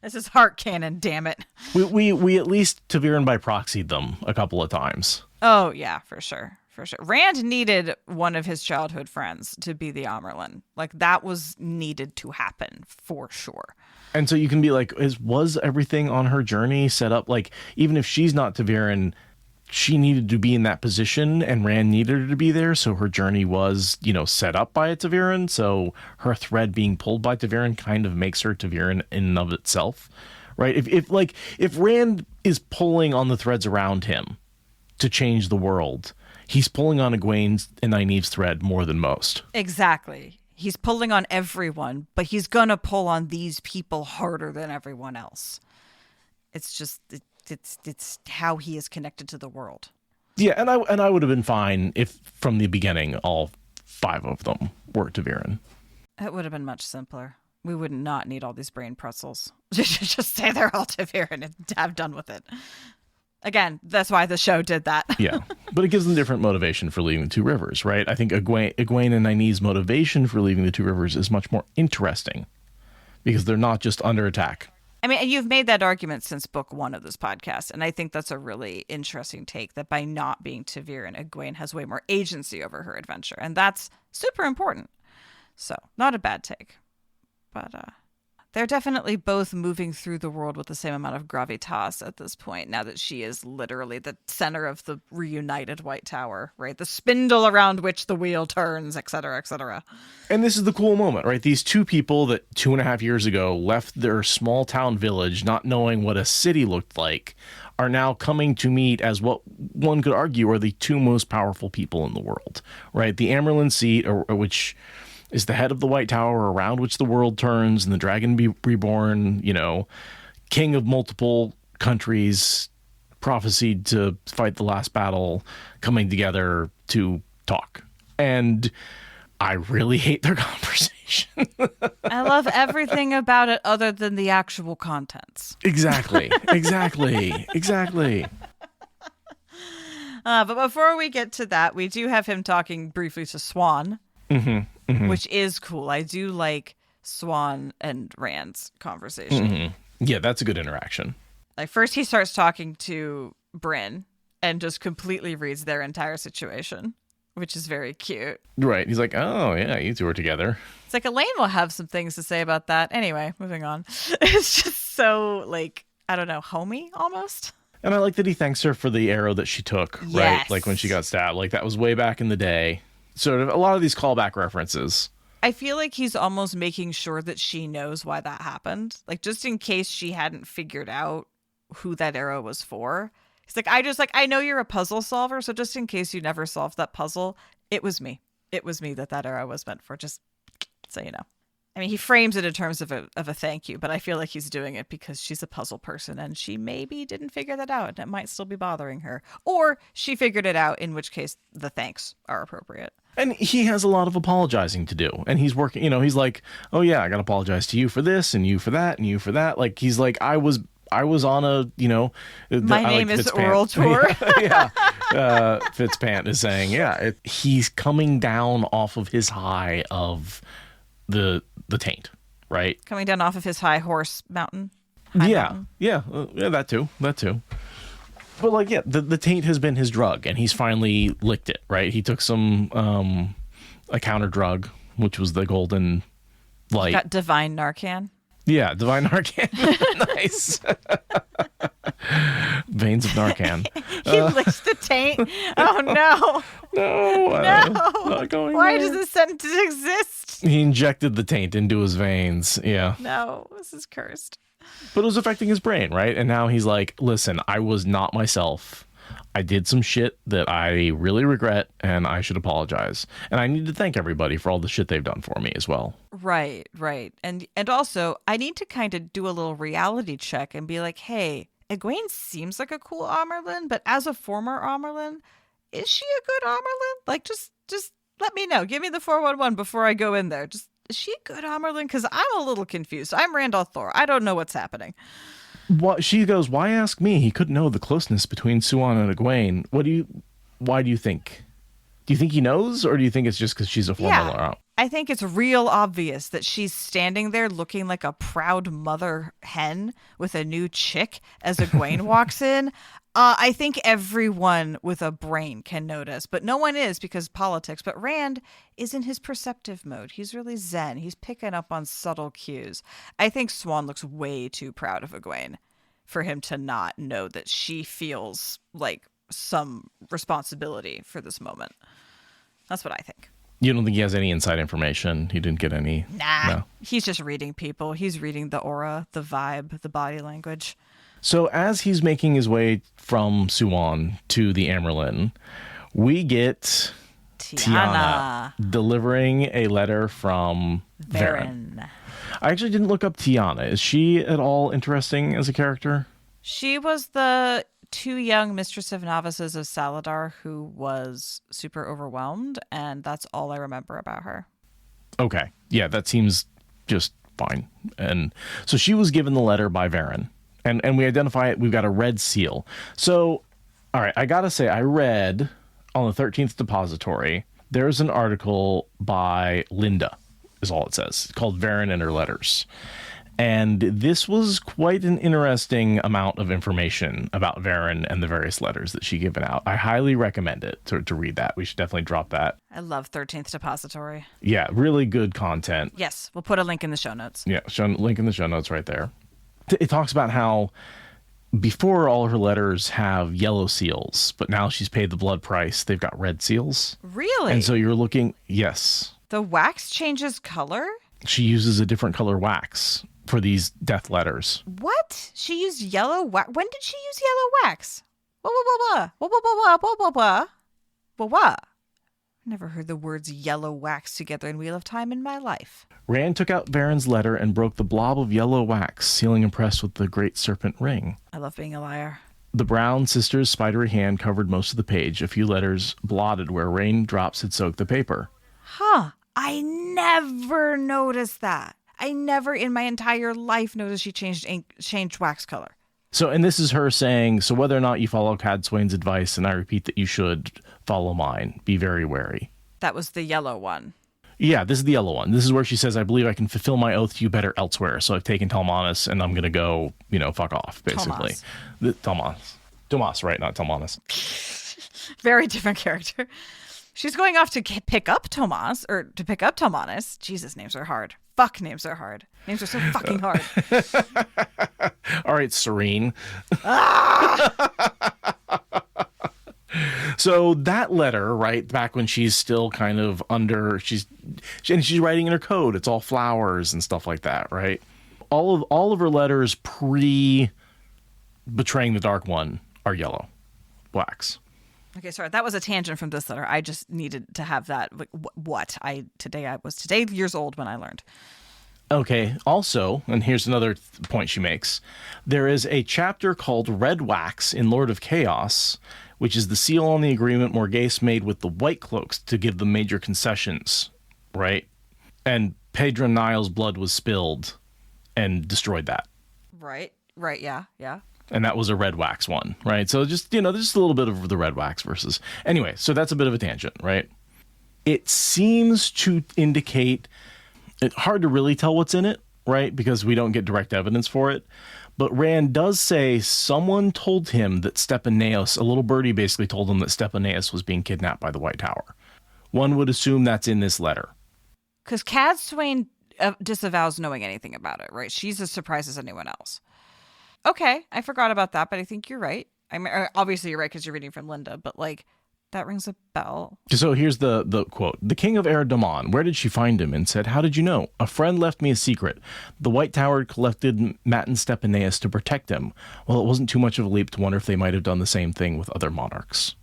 This is heart canon, damn it. We at least Ta'Veren by proxied them a couple of times. Oh, yeah, for sure. For sure. Rand needed one of his childhood friends to be the Amyrlin. Like, that was needed to happen, for sure. And so you can be like, was everything on her journey set up? Like, even if she's not Ta'Veren, she needed to be in that position and Rand needed her to be there. So her journey was, you know, set up by a Ta'Veren. So her thread being pulled by Ta'Veren kind of makes her Ta'Veren in and of itself, right? If Rand is pulling on the threads around him to change the world, he's pulling on Egwene's and Nynaeve's thread more than most. Exactly. He's pulling on everyone, but he's going to pull on these people harder than everyone else. It's just, it's how he is connected to the world. Yeah, and I would have been fine if from the beginning all 5 of them were Ta'Veren. It would have been much simpler. We would not need all these brain pretzels. Just say they're all Ta'Veren and have done with it. Again, that's why the show did that. Yeah, but it gives them different motivation for leaving the 2 rivers, right? I think Egwene and Nynaeve's motivation for leaving the 2 rivers is much more interesting because they're not just under attack. I mean, you've made that argument since book 1 of this podcast, and I think that's a really interesting take, that by not being Ta'Veren, Egwene has way more agency over her adventure, and that's super important. So, not a bad take. But they're definitely both moving through the world with the same amount of gravitas at this point, now that she is literally the center of the reunited White Tower, right? The spindle around which the wheel turns, et cetera, et cetera. And this is the cool moment, right? These 2 people that 2.5 years ago left their small town village not knowing what a city looked like are now coming to meet as what one could argue are the 2 most powerful people in the world, right? The Amyrlin seat, which is the head of the White Tower around which the world turns and the dragon be reborn, you know, king of multiple countries, prophesied to fight the last battle, coming together to talk. And I really hate their conversation. I love everything about it other than the actual contents. Exactly. But before we get to that, we do have him talking briefly to Swan, which is cool. I do like Swan and Rand's conversation. Yeah, that's a good interaction. Like, first he starts talking to Bryn and just completely reads their entire situation, which is very cute. Right. He's like, oh, yeah, you two are together. It's like Elaine will have some things to say about that. Anyway, moving on. It's just so, like, I don't know, homey almost. And I like that he thanks her for the arrow that she took, right? Yes. Like when she got stabbed. Like that was way back in the day. Sort of a lot of these callback references. I feel like he's almost making sure that she knows why that happened. Like, just in case she hadn't figured out who that arrow was for. He's like, I know you're a puzzle solver, so just in case you never solved that puzzle, it was me. It was me that arrow was meant for, just so you know. I mean, he frames it in terms of a thank you, but I feel like he's doing it because she's a puzzle person and she maybe didn't figure that out and it might still be bothering her. Or she figured it out, in which case the thanks are appropriate. And he has a lot of apologizing to do. And he's working, he's like, oh yeah, I got to apologize to you for this and you for that and you for that. Like, he's like, I was on a, my name is Oral Tour. Yeah. Fitzpant is saying, he's coming down off of his high of the taint, right? Coming down off of his high horse mountain. Mountain. Yeah, that too. But like, yeah, the taint has been his drug, and he's finally licked it, right? He took some a counter drug, which was the golden light. Got divine Narcan. Yeah, divine Narcan. Nice. Veins of Narcan. He licks the taint. Oh no. No. Why does this sentence exist? He injected the taint into his veins. Yeah. No, this is cursed. But it was affecting his brain, right? And now he's like, listen, I was not myself. I did some shit that I really regret, and I should apologize. And I need to thank everybody for all the shit they've done for me as well. Right. And also, I need to kind of do a little reality check and be like, hey, Egwene seems like a cool Amyrlin, but as a former Amyrlin, is she a good Amyrlin? Like, just let me know. Give me the 411 before I go in there. Is she a good Amyrlin? Because I'm a little confused. I'm Randolph Thor. I don't know what's happening. She goes, why ask me? He couldn't know the closeness between Suan and Egwene. Why do you think? Do you think he knows, or do you think it's just because she's a former Laura? I think it's real obvious that she's standing there looking like a proud mother hen with a new chick as Egwene walks in. I think everyone with a brain can notice, but no one is because politics. But Rand is in his perceptive mode. He's really zen. He's picking up on subtle cues. I think Swan looks way too proud of Egwene for him to not know that she feels like some responsibility for this moment. That's what I think. You don't think he has any inside information? He didn't get any? Nah. No. He's just reading people. He's reading the aura, the vibe, the body language. So as he's making his way from Suan to the Amyrlin, we get Tiana delivering a letter from Varen. I actually didn't look up Tiana. Is she at all interesting as a character? She was the too young Mistress of Novices of Saladar who was super overwhelmed, and that's all I remember about her. Okay. Yeah, that seems just fine. And so she was given the letter by Varen. And we identify it. We've got a red seal. So, all right, I got to say, I read on the 13th Depository, there's an article by Linda, is all it says, called Varen and Her Letters. And this was quite an interesting amount of information about Varen and the various letters that she given out. I highly recommend it to read that. We should definitely drop that. I love 13th Depository. Yeah, really good content. Yes, we'll put a link in the show notes. Yeah, link in the show notes right there. It talks about how before all her letters have yellow seals, but now she's paid the blood price. They've got red seals. Really? And so you're looking, yes. The wax changes color? She uses a different color wax for these death letters. What? She used yellow wax? When did she use yellow wax? Blah, blah, blah, blah, blah, blah, blah, blah, blah, blah. Blah, blah. Never heard the words yellow wax together in Wheel of Time in my life. Rand took out Varen's letter and broke the blob of yellow wax, sealing impressed with the great serpent ring. I love being a liar. The Brown sisters' spidery hand covered most of the page, a few letters blotted where raindrops had soaked the paper. Huh. I never noticed that. I never in my entire life noticed she changed wax color. So, and this is her saying, so whether or not you follow Cadsuane's advice, and I repeat that you should follow mine, be very wary. That was the yellow one. Yeah, this is the yellow one. This is where she says, I believe I can fulfill my oath to you better elsewhere. So I've taken Talmanis and I'm going to go, fuck off, basically. Tomas, right? Not Talmanis. Very different character. She's going off to pick up Tomas, or to pick up Talmanis. Jesus, names are hard. Fuck, names are hard. Names are so fucking hard. All right, Serene. Ah! So that letter, right, back when she's still kind of under, she's writing in her code. It's all flowers and stuff like that, right? All of her letters pre-betraying the Dark One are yellow wax. Okay, sorry, that was a tangent from this letter. I just needed to have that. Today I was years old when I learned. Okay, also, and here's another point she makes, there is a chapter called Red Wax in Lord of Chaos, which is the seal on the agreement Morghese made with the White Cloaks to give them major concessions, right? And Pedro Nile's blood was spilled and destroyed that. Right, yeah. And that was a Red Wax one, right? So just, there's just a little bit of the Red Wax versus... Anyway, so that's a bit of a tangent, right? It seems to indicate... It's hard to really tell what's in it, right? Because we don't get direct evidence for it. But Rand does say someone told him that Stepaneos, a little birdie basically told him that Stepaneos was being kidnapped by the White Tower. One would assume that's in this letter. Because Cadsuane disavows knowing anything about it, right? She's as surprised as anyone else. Okay, I forgot about that, but I think you're right. I mean, obviously you're right because you're reading from Linda, but that rings a bell. So here's the quote. The king of Eredamon, where did she find him? And said, how did you know? A friend left me a secret. The White Tower had collected Matt and Stepaneus to protect him. Well, it wasn't too much of a leap to wonder if they might have done the same thing with other monarchs.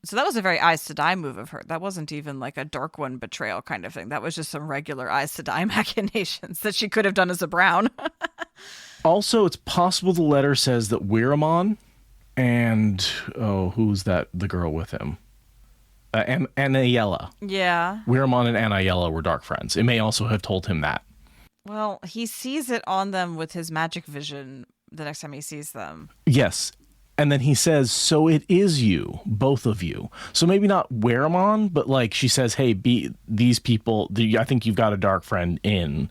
So that was a very Aes Sedai move of her. That wasn't even like a Dark One betrayal kind of thing. That was just some regular Aes Sedai machinations that she could have done as a Brown. Also, it's possible the letter says that Wiramon and, who's that? The girl with him. Anayella. Yeah. Wiramon and Anayella were dark friends. It may also have told him that. Well, he sees it on them with his magic vision the next time he sees them. Yes. And then he says, so it is you, both of you. So maybe not Wiramon, but she says, hey, these people, I think you've got a dark friend in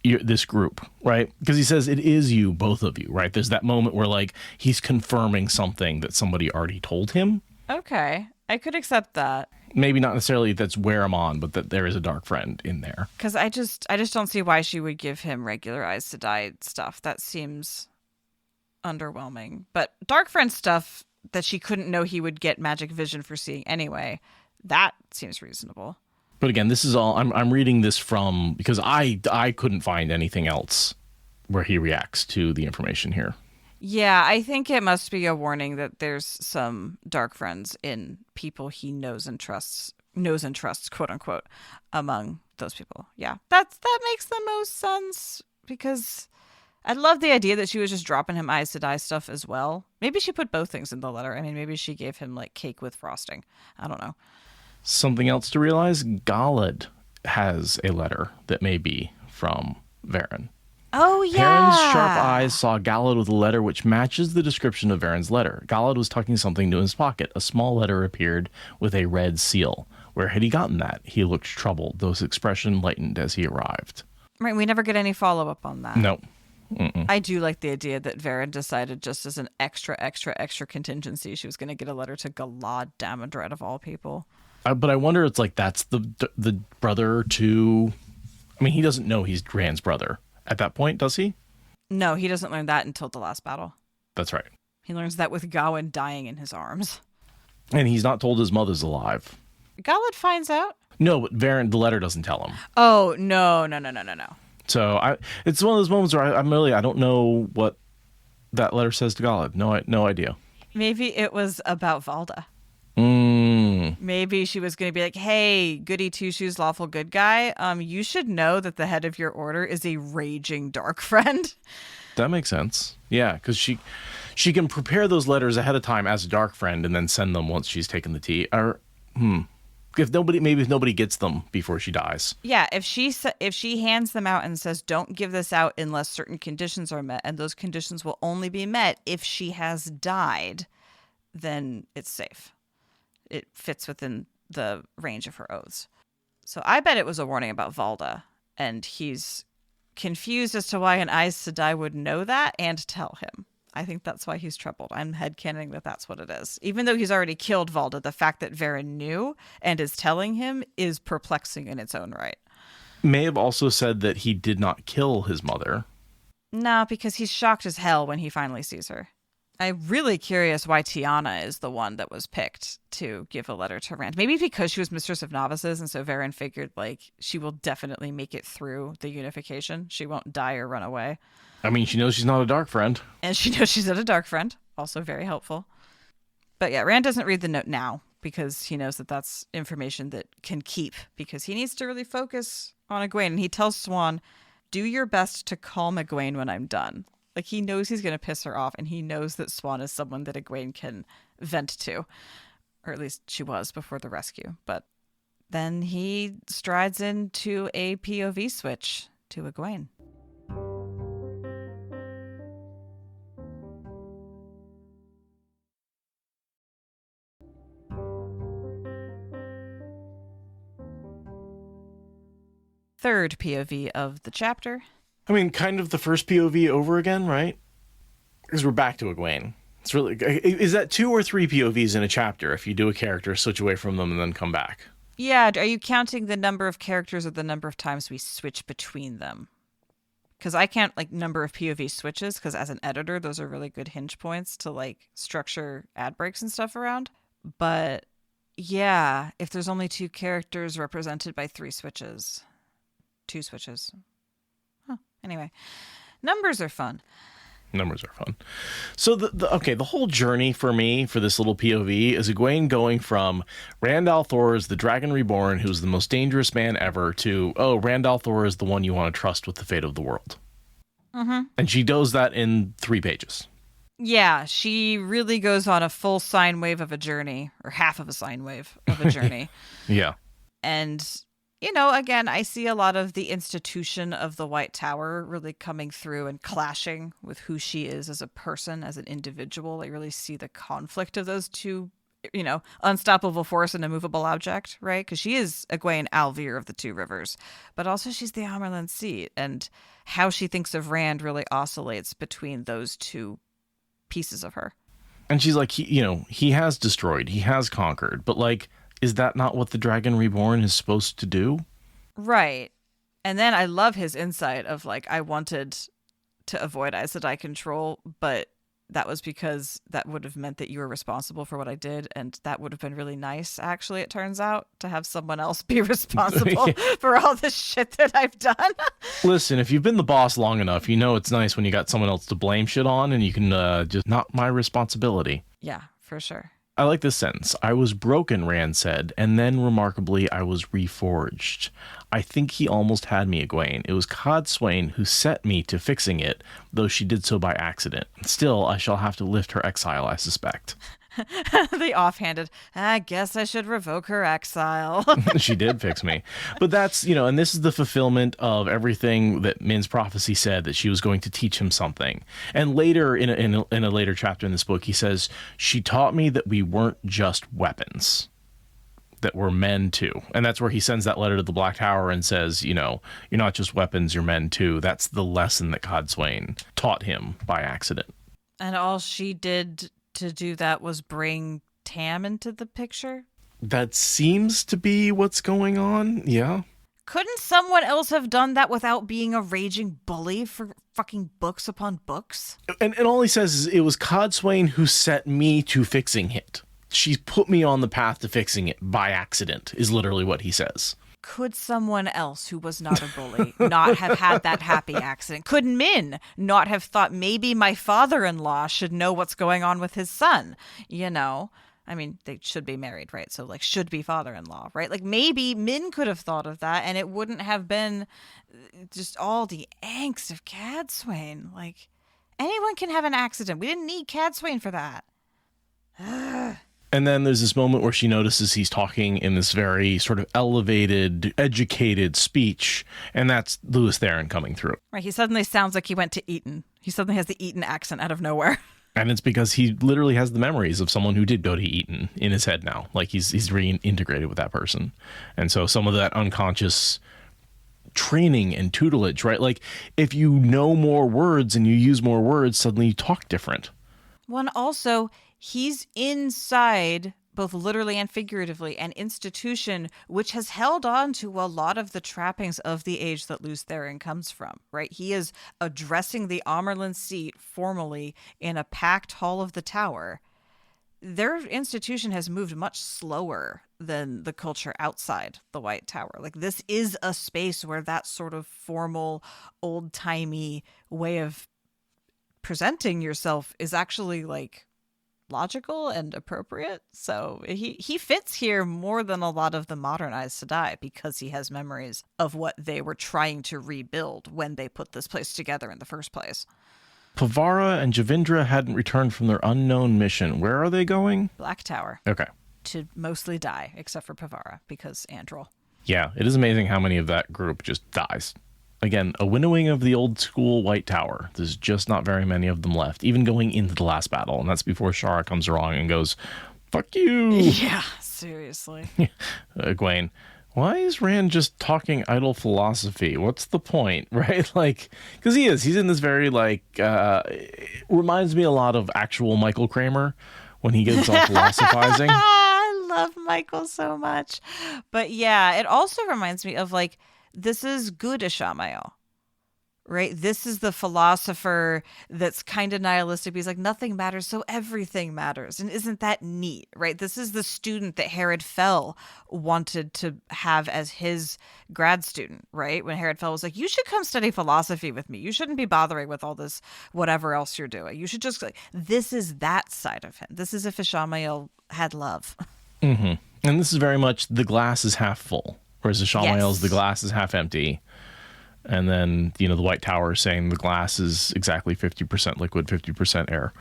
this group, right? Because he says it is you, both of you, right? There's that moment where he's confirming something that somebody already told him. Okay, I could accept that. Maybe not necessarily that's Wiramon, but that there is a dark friend in there. Because I just don't see why she would give him regular Aes Sedai stuff. That seems underwhelming. But dark friend stuff that she couldn't know he would get magic vision for seeing anyway, that seems reasonable. But again, this is all I'm reading this from because I couldn't find anything else where he reacts to the information here. Yeah, I think it must be a warning that there's some dark friends in people he knows and trusts, quote unquote, among those people. Yeah, that makes the most sense because I love the idea that she was just dropping him Aes Sedai stuff as well. Maybe she put both things in the letter. I mean, maybe she gave him cake with frosting. I don't know. Something else to realize, Galad has a letter that may be from Varen. Oh, yeah. Varen's sharp eyes saw Galad with a letter which matches the description of Varen's letter. Galad was tucking something into his pocket. A small letter appeared with a red seal. Where had he gotten that? He looked troubled, though his expression lightened as he arrived. Right, we never get any follow-up on that. No. I do like the idea that Varen decided just as an extra contingency she was going to get a letter to Galad Damodred of all people. But I wonder, it's that's the brother to... I mean, he doesn't know he's Rand's brother at that point, does he? No, he doesn't learn that until the last battle. That's right. He learns that with Gawain dying in his arms. And he's not told his mother's alive. Galad finds out? No, but Varen, the letter doesn't tell him. Oh, no. So it's one of those moments where I don't know what that letter says to Galad. No idea. Maybe it was about Valda. Maybe she was going to be like, hey, goody two-shoes, lawful good guy. You should know that the head of your order is a raging dark friend. That makes sense. Yeah, because she can prepare those letters ahead of time as a dark friend and then send them once she's taken the tea. If nobody gets them before she dies. Yeah, if she hands them out and says, don't give this out unless certain conditions are met, and those conditions will only be met if she has died, then it's safe. It fits within the range of her oaths. So I bet it was a warning about Valda, and he's confused as to why an Aes Sedai would know that and tell him. I think that's why he's troubled. I'm headcanoning that that's what it is. Even though he's already killed Valda, the fact that Varen knew and is telling him is perplexing in its own right. May have also said that he did not kill his mother. No, because he's shocked as hell when he finally sees her. I'm really curious why Tiana is the one that was picked to give a letter to Rand. Maybe because she was Mistress of Novices, and so Varen figured, like, she will definitely make it through the unification. She won't die or run away. I mean, she knows she's not a dark friend. And she knows she's not a dark friend. Also very helpful. But yeah, Rand doesn't read the note now because he knows that that's information that can keep, because he needs to really focus on Egwene. And he tells Swan, do your best to calm Egwene when I'm done. Like, he knows he's going to piss her off, and he knows that Swan is someone that Egwene can vent to. Or at least she was before the rescue. But then he strides into a POV switch to Egwene. Third POV of the chapter. I mean, kind of the first POV over again, right? Because we're back to Egwene. It's really, is that 2 or 3 POVs in a chapter if you do a character, switch away from them, and then come back? Yeah, are you counting the number of characters or the number of times we switch between them? Because I count, like, number of POV switches, because as an editor, those are really good hinge points to, like, structure ad breaks and stuff around. But yeah, if there's only 2 characters represented by 3 switches. 2 switches. Huh. Anyway, numbers are fun. Numbers are fun. So the whole journey for me for this little POV is Egwene going from Rand al'Thor is the Dragon Reborn, who's the most dangerous man ever, to, oh, Rand al'Thor is the one you want to trust with the fate of the world. Mm-hmm. And she does that in 3 pages. Yeah, she really goes on a full sine wave of a journey, or half of a sine wave of a journey. Yeah. And, you know, again, I see a lot of the institution of the White Tower really coming through and clashing with who she is as a person, as an individual. I really see the conflict of those two, you know, unstoppable force and immovable object, right? Because she is Egwene Al'Vir of the Two Rivers, but also she's the Amyrlin seat, and how she thinks of Rand really oscillates between those two pieces of her. And she's like, he has destroyed, he has conquered, but, like, is that not what the Dragon Reborn is supposed to do? Right. And then I love his insight of, like, I wanted to avoid Aes Sedai control, but that was because that would have meant that you were responsible for what I did, and that would have been really nice, actually, it turns out, to have someone else be responsible for all this shit that I've done. Listen, if you've been the boss long enough, you know it's nice when you got someone else to blame shit on, and you can just, not my responsibility. Yeah, for sure. I like this sentence. I was broken, Rand said, and then, remarkably, I was reforged. I think he almost had me, Egwene. It was Codswain who set me to fixing it, though she did so by accident. Still, I shall have to lift her exile, I suspect. The offhanded, I guess I should revoke her exile. She did fix me. But that's, and this is the fulfillment of everything that Min's prophecy said, that she was going to teach him something. And later, in a later chapter in this book, he says, she taught me that we weren't just weapons, that we're men too. And that's where he sends that letter to the Black Tower and says, you're not just weapons, you're men too. That's the lesson that Codswain taught him by accident. And all she did to do that was bring Tam into the picture? That seems to be what's going on, yeah. Couldn't someone else have done that without being a raging bully for fucking books upon books? And all he says is, it was Codswain who set me to fixing it. She put me on the path to fixing it by accident, is literally what he says. Could someone else who was not a bully not have had that happy accident? Could Min not have thought maybe my father-in-law should know what's going on with his son? I mean, they should be married, right? So, like, should be father-in-law, right? Like, maybe Min could have thought of that, and it wouldn't have been just all the angst of Codswain. Like, anyone can have an accident. We didn't need Codswain for that. And then there's this moment where she notices he's talking in this very sort of elevated, educated speech, and that's Lewis Theron coming through. Right, he suddenly sounds like he went to Eton. He suddenly has the Eton accent out of nowhere. And it's because he literally has the memories of someone who did go to Eton in his head now. Like he's reintegrated with that person. And so some of that unconscious training and tutelage, right? Like if you know more words and you use more words, suddenly you talk different. Well, and also he's inside, both literally and figuratively, an institution which has held on to a lot of the trappings of the age that Lews Therin comes from, right? He is addressing the Amyrlin seat formally in a packed hall of the tower. Their institution has moved much slower than the culture outside the White Tower. Like, this is a space where that sort of formal, old-timey way of presenting yourself is actually, like, logical and appropriate. So he fits here more than a lot of the modern Aes Sedai because he has memories of what they were trying to rebuild when they put this place together in the first place. Pavara and Javindra hadn't returned from their unknown mission. Where are they going? Black Tower. Okay. To mostly die, except for Pavara, because Andril. Yeah, it is amazing how many of that group just dies. Again, a winnowing of the old school White Tower. There's just not very many of them left, even going into the last battle. And that's before Shara comes along and goes, fuck you. Yeah, seriously. Egwene, why is Rand just talking idle philosophy? What's the point, right? Like, because he's in this very, like, reminds me a lot of actual Michael Kramer when he gets all philosophizing. I love Michael so much. But yeah, it also reminds me of, like, this is good Ishamael, right? This is the philosopher that's kind of nihilistic. He's like, nothing matters, so everything matters. And isn't that neat, right? This is the student that Herod Fell wanted to have as his grad student, right? When Herod Fell was like, you should come study philosophy with me. You shouldn't be bothering with all this whatever else you're doing. You should just, like, this is that side of him. This is if Ishamael had love. Mm-hmm. And this is very much the glass is half full. Whereas Ishamael's, yes. The glass is half empty. And then, the White Tower is saying the glass is exactly 50% liquid, 50% air.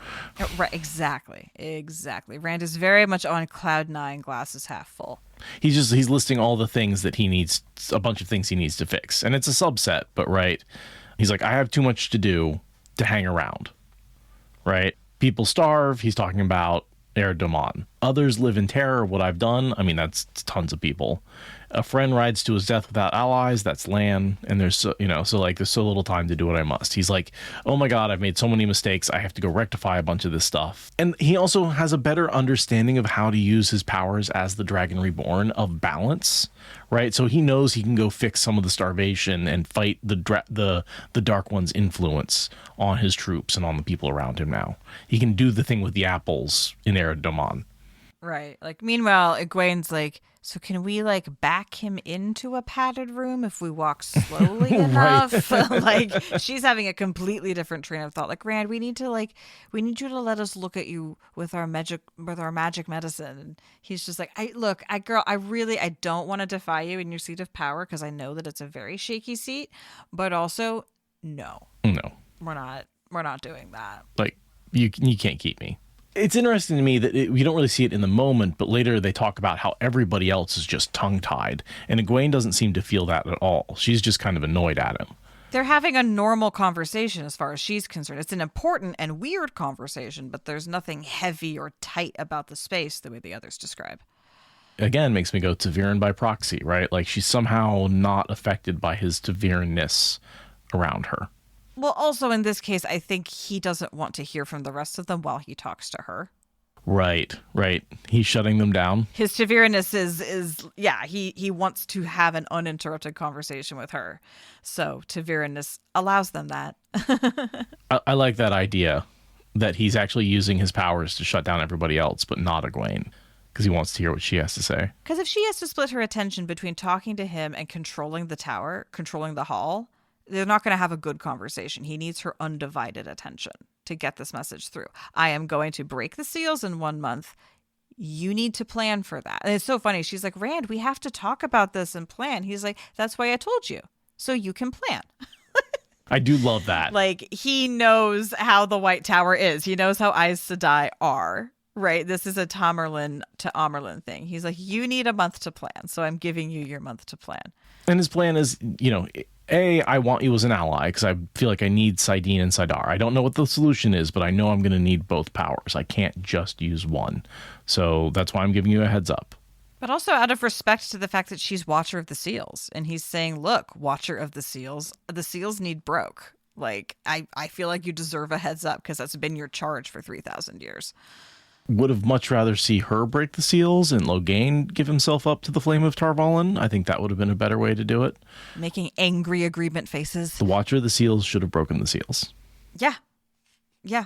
Right, exactly. Rand is very much on cloud nine, glass is half full. He's listing all the things that he needs, a bunch of things he needs to fix. And it's a subset, but right. He's like, I have too much to do to hang around. Right? People starve. He's talking about Eredamon. Others live in terror. What I've done, I mean, that's tons of people. A friend rides to his death without allies. That's Lan. And there's so little time to do what I must. He's like, oh my God, I've made so many mistakes. I have to go rectify a bunch of this stuff. And he also has a better understanding of how to use his powers as the Dragon Reborn of balance, right? So he knows he can go fix some of the starvation and fight the Dark One's influence on his troops and on the people around him now. He can do the thing with the apples in Eredamon. Right. Like, meanwhile, Egwene's like, so can we, like, back him into a padded room if we walk slowly enough? Like, she's having a completely different train of thought. Like, Rand, we need you to let us look at you with our magic medicine. And he's just like, I don't want to defy you in your seat of power because I know that it's a very shaky seat, but also, no, we're not doing that. Like, you can't keep me. It's interesting to me that we don't really see it in the moment, but later they talk about how everybody else is just tongue-tied. And Egwene doesn't seem to feel that at all. She's just kind of annoyed at him. They're having a normal conversation as far as she's concerned. It's an important and weird conversation, but there's nothing heavy or tight about the space the way the others describe. Again, makes me go Ta'Viren by proxy, right? Like, she's somehow not affected by his Ta'Viren-ness around her. Well, also in this case, I think he doesn't want to hear from the rest of them while he talks to her. Right. He's shutting them down. His Ta'Viren-ness he wants to have an uninterrupted conversation with her. So Ta'Viren-ness allows them that. I like that idea that he's actually using his powers to shut down everybody else, but not Egwene, because he wants to hear what she has to say. Because if she has to split her attention between talking to him and controlling the tower, controlling the hall, they're not going to have a good conversation. He needs her undivided attention to get this message through. I am going to break the seals in 1 month. You need to plan for that. And it's so funny. She's like, Rand, we have to talk about this and plan. He's like, that's why I told you. So you can plan. I do love that. Like, he knows how the White Tower is. He knows how Aes Sedai are. right? This is a Tamerlin to Amyrlin thing. He's like, you need a month to plan, so I'm giving you your month to plan. And his plan is, I want you as an ally because I feel like I need Saidin and Saidar. I don't know what the solution is, but I know I'm going to need both powers. I can't just use one. So that's why I'm giving you a heads up. But also out of respect to the fact that she's Watcher of the Seals. And he's saying, look, Watcher of the Seals need broke. Like, I feel like you deserve a heads up because that's been your charge for 3,000 years. Would have much rather see her break the seals and Logain give himself up to the flame of Tarvalin. I think that would have been a better way to do it. Making angry agreement faces. The Watcher of the Seals should have broken the seals. Yeah. Yeah.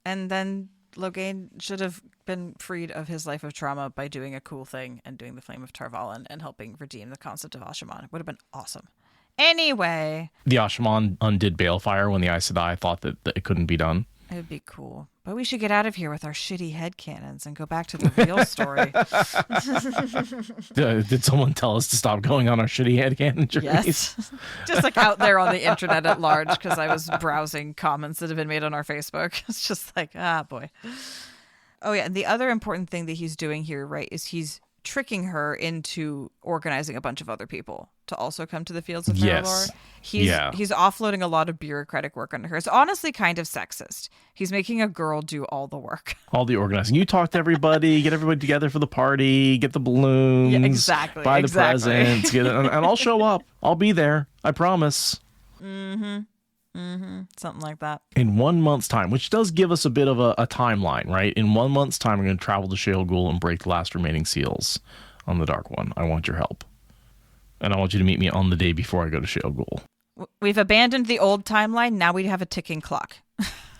And then Logain should have been freed of his life of trauma by doing a cool thing and doing the flame of Tarvalin and helping redeem the concept of Ashaman. It would have been awesome. Anyway. The Ashaman undid Balefire when the Aes Sedai thought that it couldn't be done. It would be cool. But we should get out of here with our shitty headcanons and go back to the real story. Did someone tell us to stop going on our shitty headcanon journeys? Yes. Just like out there on the internet at large, because I was browsing comments that have been made on our Facebook. It's just like, boy. Oh, yeah. And the other important thing that he's doing here, right, is he's tricking her into organizing a bunch of other people to also come to the fields of Myrlor. Yes. He's offloading a lot of bureaucratic work onto her. It's honestly kind of sexist. He's making a girl do all the work. All the organizing. You talk to everybody, get everybody together for the party, get the balloons, yeah, exactly, buy the presents, and I'll show up. I'll be there. I promise. Something like that. In 1 month's time, which does give us a bit of a timeline, right? In 1 month's time, I'm going to travel to Shale Ghul and break the last remaining seals on the Dark One. I want your help. And I want you to meet me on the day before I go to Shale Ghul. We've abandoned the old timeline. Now we have a ticking clock.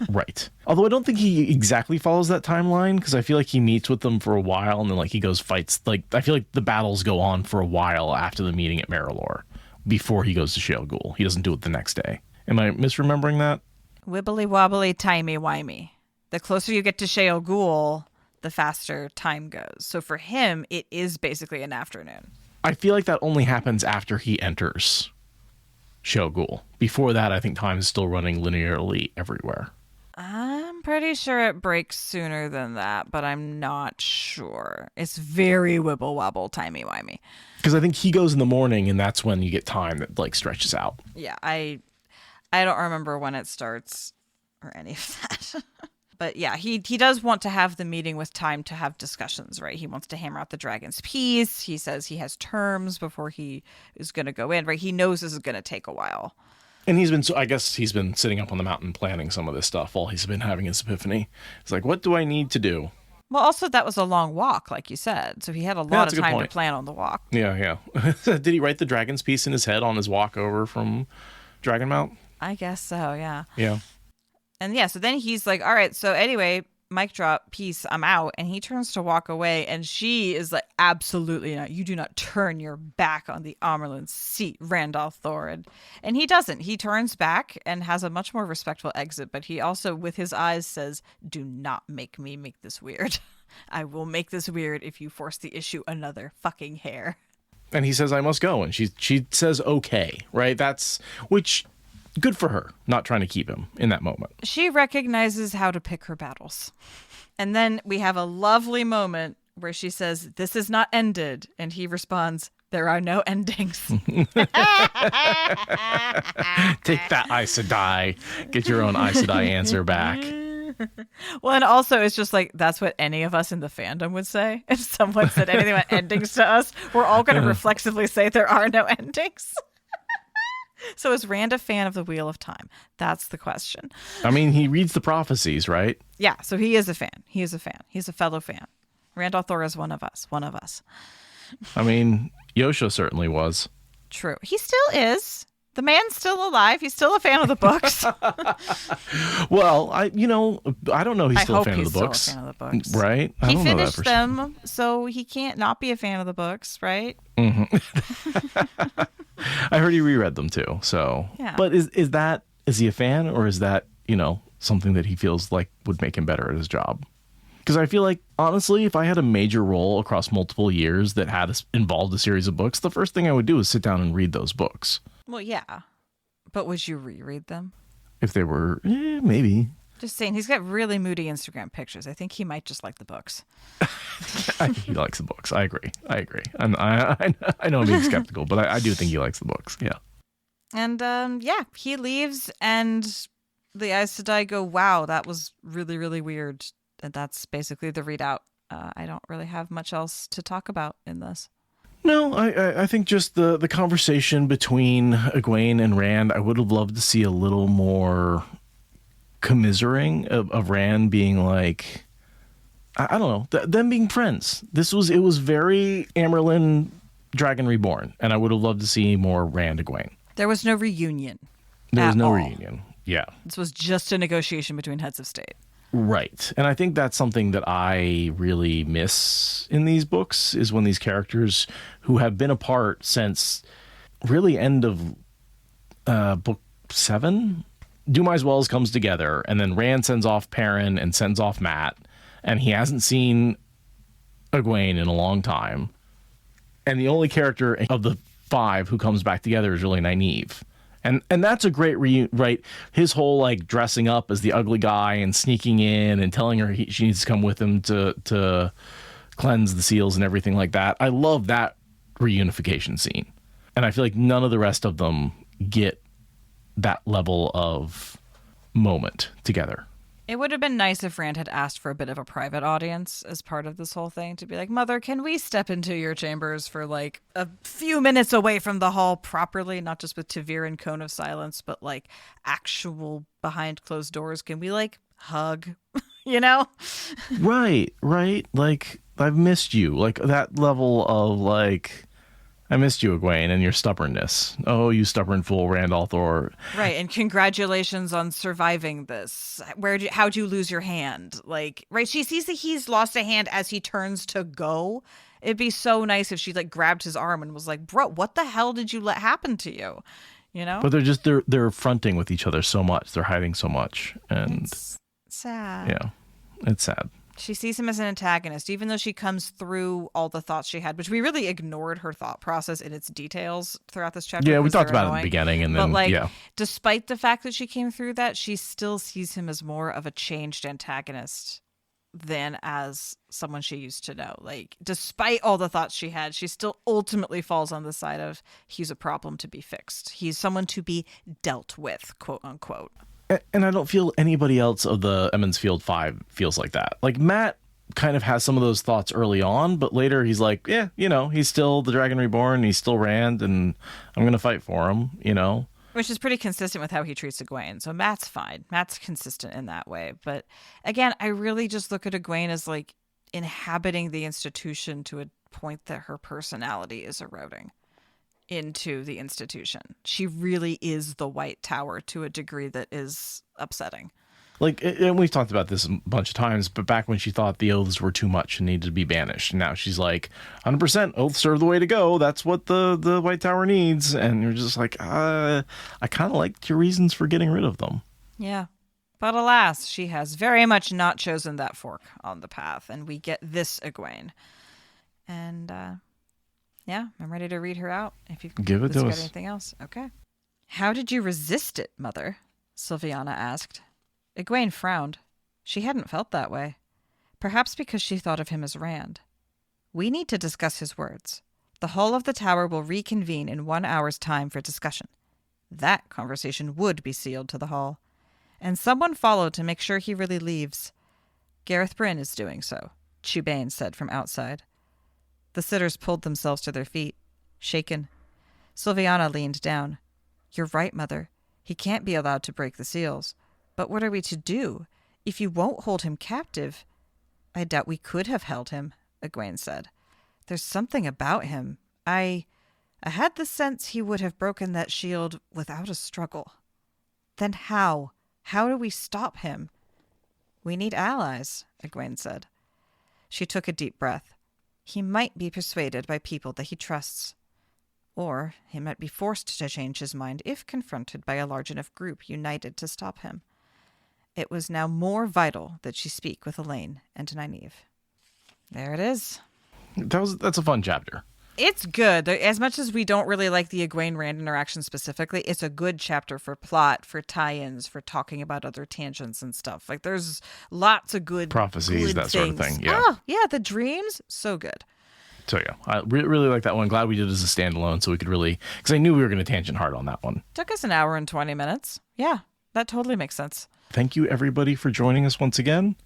Right. Although I don't think he exactly follows that timeline, because I feel like he meets with them for a while and then he goes fights. I feel like the battles go on for a while after the meeting at Myrlor before he goes to Shale Ghul. He doesn't do it the next day. Am I misremembering that? Wibbly wobbly, timey wimey. The closer you get to Shale Ghul, the faster time goes. So for him, it is basically an afternoon. I feel like that only happens after he enters Shale Ghul. Before that, I think time is still running linearly everywhere. I'm pretty sure it breaks sooner than that, but I'm not sure. It's very wibble wobble, timey wimey. Because I think he goes in the morning, and that's when you get time that stretches out. Yeah, I don't remember when it starts or any of that. But yeah, he does want to have the meeting with time to have discussions, right? He wants to hammer out the dragon's peace. He says he has terms before he is going to go in, right? He knows this is going to take a while. And I guess he's been sitting up on the mountain planning some of this stuff while he's been having his epiphany. It's like, what do I need to do? Well, also that was a long walk, like you said. So he had a lot of time to plan on the walk. Yeah. Did he write the dragon's peace in his head on his walk over from Dragonmount? I guess so, yeah. Yeah. And yeah, so then he's like, all right, so anyway, mic drop, peace, I'm out. And he turns to walk away, and she is like, absolutely not. You do not turn your back on the Amyrlin seat, Randolph Thorin. And he doesn't. He turns back and has a much more respectful exit, but he also, with his eyes, says, do not make me make this weird. I will make this weird if you force the issue another fucking hair. And he says, I must go. And she says, okay, right? Which... good for her, not trying to keep him in that moment. She recognizes how to pick her battles. And then we have a lovely moment where she says, this is not ended. And he responds, there are no endings. Take that, Aes Sedai. Get your own Aes Sedai answer back. Well, and also it's just like, that's what any of us in the fandom would say. If someone said anything about endings to us, we're all going to reflexively say there are no endings. So is Rand a fan of the Wheel of Time? That's the question. I mean, he reads the prophecies, right? Yeah, so he is a fan. He is a fan. He's a fellow fan. Rand al'Thor is one of us. One of us. I mean, Yosha certainly was. True. He still is. The man's still alive. He's still a fan of the books. Well, I don't know. He's still a fan of the books. Still a fan of the books. Right? He finished them, so he can't not be a fan of the books, right? Mm-hmm. I heard he reread them too. So, yeah. But is he a fan, or is that, something that he feels like would make him better at his job? Because I feel like, honestly, if I had a major role across multiple years that had involved a series of books, the first thing I would do is sit down and read those books. Well, yeah. But would you reread them? If they were, maybe. Just saying, he's got really moody Instagram pictures. I think he might just like the books. I think he likes the books. I agree. I know I'm being skeptical, but I do think he likes the books. Yeah. And he leaves, and the Aes Sedai go, wow, that was really, really weird. And that's basically the readout. I don't really have much else to talk about in this. No, I think just the conversation between Egwene and Rand, I would have loved to see a little more commiserating of Rand being like, I don't know, them being friends. It was very Amyrlin Dragon Reborn, and I would have loved to see more Rand Egwene. There was no reunion. There was no all. reunion. Yeah. This was just a negotiation between heads of state. Right. And I think that's something that I really miss in these books, is when these characters who have been apart since really end of book 7, Do My As Wells comes together, and then Rand sends off Perrin and sends off Mat, and he hasn't seen Egwene in a long time. And the only character of the 5 who comes back together is really Nynaeve. And that's a great right? His whole like dressing up as the ugly guy and sneaking in and telling her she needs to come with him to cleanse the seals and everything like that. I love that reunification scene. And I feel like none of the rest of them get that level of moment together. It would have been nice if Rand had asked for a bit of a private audience as part of this whole thing, to be like, Mother, can we step into your chambers for like a few minutes away from the hall properly, not just with Tavir and Cone of Silence, but like actual behind closed doors? Can we like hug, you know? Right. Like, I've missed you. Like that level of like, I missed you, Egwene, and your stubbornness. Oh, you stubborn fool, Rand al'Thor. Right, and congratulations on surviving this. How'd you lose your hand? Like, right, she sees that he's lost a hand as he turns to go. It'd be so nice if she like grabbed his arm and was like, "Bro, what the hell did you let happen to you?" You know? But they're fronting with each other so much. They're hiding so much, and it's sad. Yeah, it's sad. She sees him as an antagonist, even though she comes through all the thoughts she had, which we really ignored her thought process in its details throughout this chapter. Yeah, we talked about it at the beginning, and then, but like, yeah. Despite the fact that she came through that, she still sees him as more of a changed antagonist than as someone she used to know. Like, despite all the thoughts she had, she still ultimately falls on the side of he's a problem to be fixed. He's someone to be dealt with, quote unquote. And I don't feel anybody else of the Emond's Field 5 feels like that. Like, Mat kind of has some of those thoughts early on, but later he's like, yeah, you know, he's still the Dragon Reborn, he's still Rand, and I'm going to fight for him, you know? Which is pretty consistent with how he treats Egwene. So Mat's fine. Mat's consistent in that way. But again, I really just look at Egwene as like inhabiting the institution to a point that her personality is eroding into the institution. She really is the White Tower to a degree that is upsetting. Like, and we've talked about this a bunch of times, but back when she thought the oaths were too much and needed to be banished, now she's like, 100% oaths are the way to go. That's what the White Tower needs. And you're just like, I kind of liked your reasons for getting rid of them. Yeah. But alas, she has very much not chosen that fork on the path, and we get this Egwene. And, yeah, I'm ready to read her out. If you've Give it to us. Anything else? Okay. How did you resist it, Mother? Sylviana asked. Egwene frowned. She hadn't felt that way. Perhaps because she thought of him as Rand. We need to discuss his words. The Hall of the Tower will reconvene in 1 hour's time for discussion. That conversation would be sealed to the Hall. And someone followed to make sure he really leaves. Gareth Bryn is doing so, Chubane said from outside. The sitters pulled themselves to their feet, shaken. Sylviana leaned down. You're right, Mother. He can't be allowed to break the seals. But what are we to do? If you won't hold him captive... I doubt we could have held him, Egwene said. There's something about him. I had the sense he would have broken that shield without a struggle. Then how? How do we stop him? We need allies, Egwene said. She took a deep breath. He might be persuaded by people that he trusts. Or he might be forced to change his mind if confronted by a large enough group united to stop him. It was now more vital that she speak with Elaine and Nynaeve. There it is. That's a fun chapter. It's good. As much as we don't really like the Egwene Rand interaction specifically, it's a good chapter for plot, for tie-ins, for talking about other tangents and stuff. Like, there's lots of good prophecies, good that things. sort of thing. Yeah. Oh, yeah, the dreams, so good. So yeah, I really like that one. Glad we did it as a standalone, so we could really, because I knew we were going to tangent hard on that one. Took us an hour and 20 minutes. Yeah, that totally makes sense. Thank you, everybody, for joining us once again.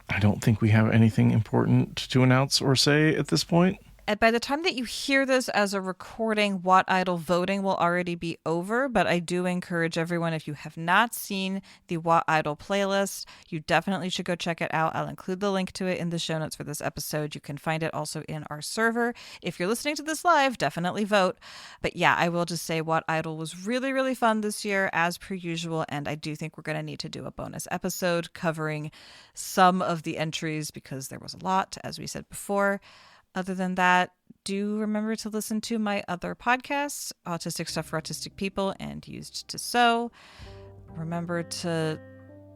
I don't think we have anything important to announce or say at this point. And by the time that you hear this as a recording, What Idol voting will already be over. But I do encourage everyone, if you have not seen the What Idol playlist, you definitely should go check it out. I'll include the link to it in the show notes for this episode. You can find it also in our server. If you're listening to this live, definitely vote. But yeah, I will just say What Idol was really, really fun this year, as per usual. And I do think we're going to need to do a bonus episode covering some of the entries because there was a lot, as we said before. Other than that, do remember to listen to my other podcasts, Autistic Stuff for Autistic People and Used to Sew. Remember to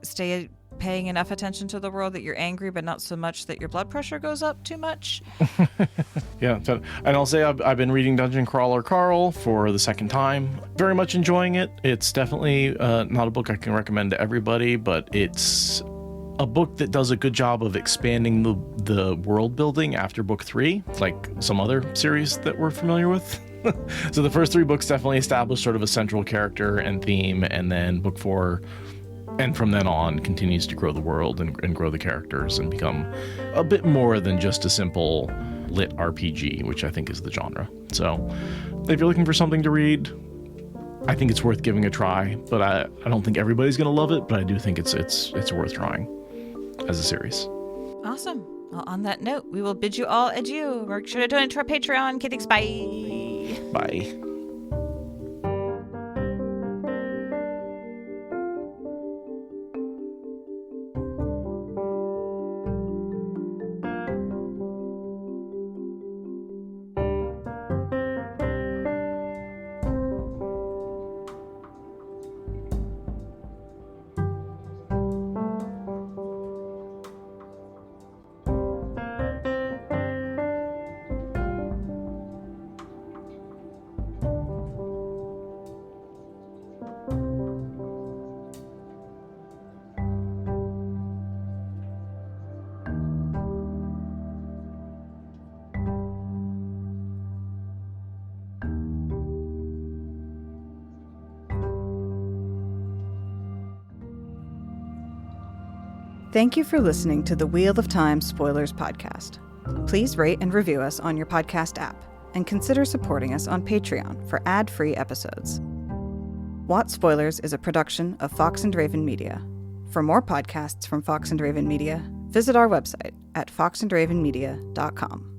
stay paying enough attention to the world that you're angry, but not so much that your blood pressure goes up too much. Yeah, and I'll say I've been reading Dungeon Crawler Carl for the second time. Very much enjoying it. It's definitely not a book I can recommend to everybody, but it's a book that does a good job of expanding the world building after book 3, like some other series that we're familiar with. So the first 3 books definitely establish sort of a central character and theme, and then book 4, and from then on, continues to grow the world and grow the characters and become a bit more than just a simple lit RPG, which I think is the genre. So if you're looking for something to read, I think it's worth giving a try, but I don't think everybody's going to love it, but I do think it's worth trying as a series. Awesome. Well, on that note, we will bid you all adieu. Make sure to donate to our Patreon. Kiddings. Bye. Bye. Thank you for listening to the Wheel of Time Spoilers podcast. Please rate and review us on your podcast app, and consider supporting us on Patreon for ad-free episodes. What Spoilers is a production of Fox and Raven Media. For more podcasts from Fox and Raven Media, visit our website at foxandravenmedia.com.